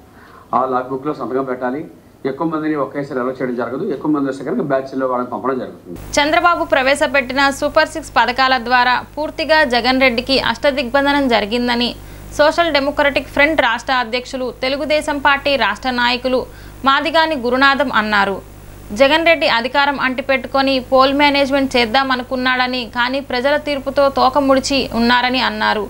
Speaker 10: ఆ లాగ్ బుక్లో సంతకం పెట్టాలి. ఎక్కువ మందిని ఒకేసారి అలౌ చేయడం జరగదు, ఎక్కువ మంది వస్తే కనుక బ్యాచ్లో వాళ్ళని పంపడం జరుగుతుంది.
Speaker 1: చంద్రబాబు ప్రవేశపెట్టిన సూపర్ 6 పథకాల ద్వారా పూర్తిగా జగన్ రెడ్డికి అష్టదిగ్బంధనం జరిగిందని సోషల్ డెమోక్రటిక్ ఫ్రంట్ రాష్ట్ర అధ్యక్షులు, తెలుగుదేశం పార్టీ రాష్ట్ర నాయకులు మాదిగాని గురునాథం అన్నారు. జగన్ రెడ్డి అధికారం అంటిపెట్టుకొని పోల్ మేనేజ్మెంట్ చేద్దామనుకున్నాడని, కానీ ప్రజల తీర్పుతో తోక ముడిచి ఉన్నారని అన్నారు.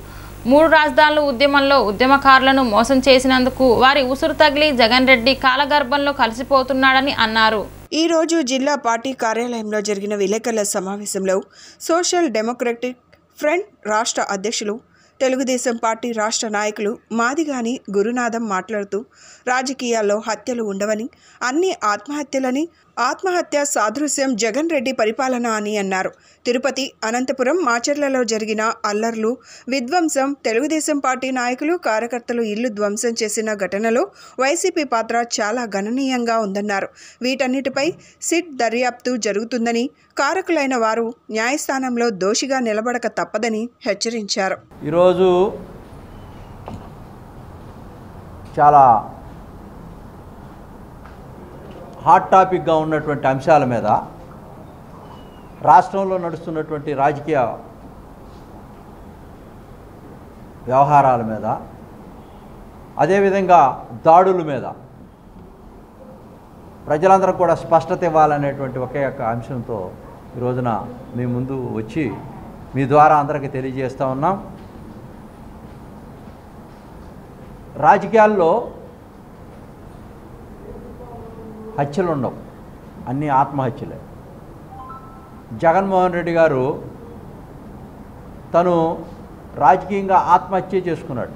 Speaker 1: 3 రాజధానుల ఉద్యమంలో ఉద్యమకారులను మోసం చేసినందుకు వారి ఉసురు తగిలి జగన్ రెడ్డి కాలగర్భంలో కలిసిపోతున్నాడని అన్నారు.
Speaker 3: ఈ రోజు జిల్లా పార్టీ కార్యాలయంలో జరిగిన విలేకరుల సమావేశంలో సోషల్ డెమోక్రటిక్ ఫ్రంట్ రాష్ట్ర అధ్యక్షులు, తెలుగుదేశం పార్టీ రాష్ట్ర నాయకులు మాదిగాని గురునాథం మాట్లాడుతూ రాజకీయాల్లో హత్యలు ఉండవని, అన్ని ఆత్మహత్యలని, ఆత్మహత్య సాదృశ్యం జగన్ రెడ్డి పరిపాలన అని అన్నారు. తిరుపతి, అనంతపురం, మాచర్లలో జరిగిన అల్లర్లు, విధ్వంసం, తెలుగుదేశం పార్టీ నాయకులు, కార్యకర్తలు ఇల్లు ధ్వంసం చేసిన ఘటనలో వైసీపీ పాత్ర చాలా గణనీయంగా ఉందన్నారు. వీటన్నిటిపై సిట్ దర్యాప్తు జరుగుతుందని, కారకులైన వారు న్యాయస్థానంలో దోషిగా నిలబడక తప్పదని హెచ్చరించారు.
Speaker 18: ఈరోజు చాలా హాట్ టాపిక్గా ఉన్నటువంటి అంశాల మీద, రాష్ట్రంలో నడుస్తున్నటువంటి రాజకీయ వ్యవహారాల మీద, అదేవిధంగా దాడుల మీద ప్రజలందరూ కూడా స్పష్టత ఇవ్వాలనేటువంటి ఒకే ఒక అంశంతో ఈ రోజున మీ ముందు వచ్చి మీ ద్వారా అందరికీ తెలియజేస్తూ ఉన్నాం. రాజకీయాల్లో హత్యలు ఉండవు, అన్నీ ఆత్మహత్యలే. జగన్మోహన్ రెడ్డి గారు తను రాజకీయంగా ఆత్మహత్య చేసుకున్నాడు,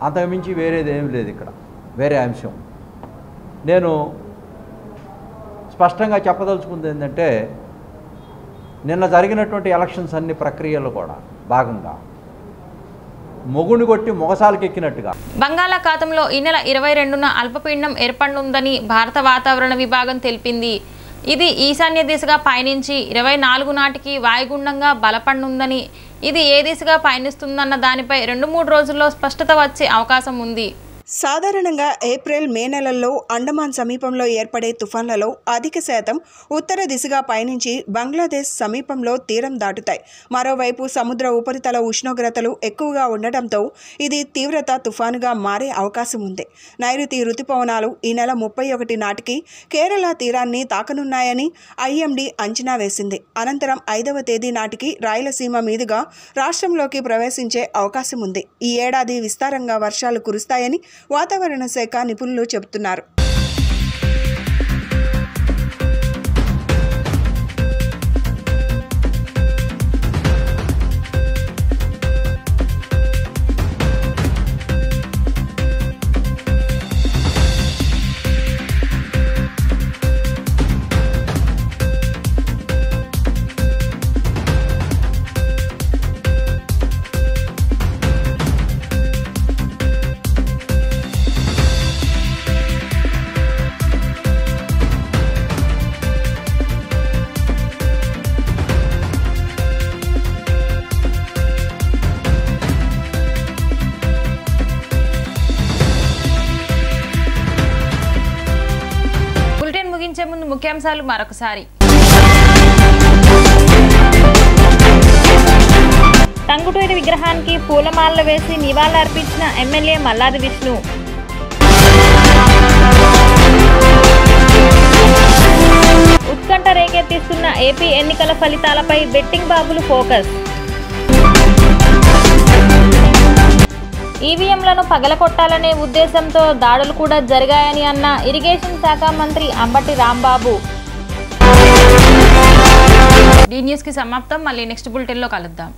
Speaker 18: అంతకుమించి వేరేది ఏం లేదు. ఇక్కడ వేరే అంశం నేను స్పష్టంగా చెప్పదలుచుకుంది ఏంటంటే, నిన్న జరిగినటువంటి ఎలక్షన్స్ అన్ని ప్రక్రియలు కూడా భాగంగా మొగుని కొట్టి మొగసాలకు ఎక్కినట్టుగా
Speaker 1: బంగాళాఖాతంలో ఈ నెల 22న అల్పపీడనం ఏర్పడనుందని భారత వాతావరణ విభాగం తెలిపింది. ఇది ఈశాన్య దిశగా పయనించి 24 నాటికి వాయుగుండంగా బలపడనుందని, ఇది ఏ దిశగా పయనిస్తుందన్న దానిపై 2-3 రోజుల్లో స్పష్టత వచ్చే అవకాశం ఉంది.
Speaker 3: సాధారణంగా ఏప్రిల్ మే నెలల్లో అండమాన్ సమీపంలో ఏర్పడే తుఫాన్లలో అధిక శాతం ఉత్తర దిశగా పయనించి బంగ్లాదేశ్ సమీపంలో తీరం దాటుతాయి. మరోవైపు సముద్ర ఉపరితల ఉష్ణోగ్రతలు ఎక్కువగా ఉండటంతో ఇది తీవ్రత తుఫానుగా మారే అవకాశం ఉంది. నైరుతి రుతుపవనాలు ఈ నెల 31 నాటికి కేరళ తీరాన్ని తాకనున్నాయని ఐఎండీ అంచనా వేసింది. అనంతరం 5వ తేదీ నాటికి రాయలసీమ మీదుగా రాష్ట్రంలోకి ప్రవేశించే అవకాశం ఉంది. ఈ ఏడాది విస్తారంగా వర్షాలు కురుస్తాయని వాతావరణ శాఖ నిపుణులు చెబుతున్నారు.
Speaker 1: ముగించే ముందు ముఖ్యాంశాలు మరొకసారి.
Speaker 2: టంగుటూరి విగ్రహానికి పూలమాలలు వేసి నివాళులర్పించిన ఎమ్మెల్యే మల్లాది విష్ణు. ఉత్కంఠ రేకెత్తిస్తున్న ఏపీ ఎన్నికల ఫలితాలపై బెట్టింగ్ బాబులు ఫోకస్. ఈవీఎంలను పగలకొట్టాలనే ఉద్దేశంతో దాడులు కూడా జరిగాయని అన్న ఇరిగేషన్ శాఖ మంత్రి అంబటి రాంబాబు.
Speaker 1: డి న్యూస్కి సమాప్తం. మళ్ళీ నెక్స్ట్ బులెటిన్లో కలుద్దాం.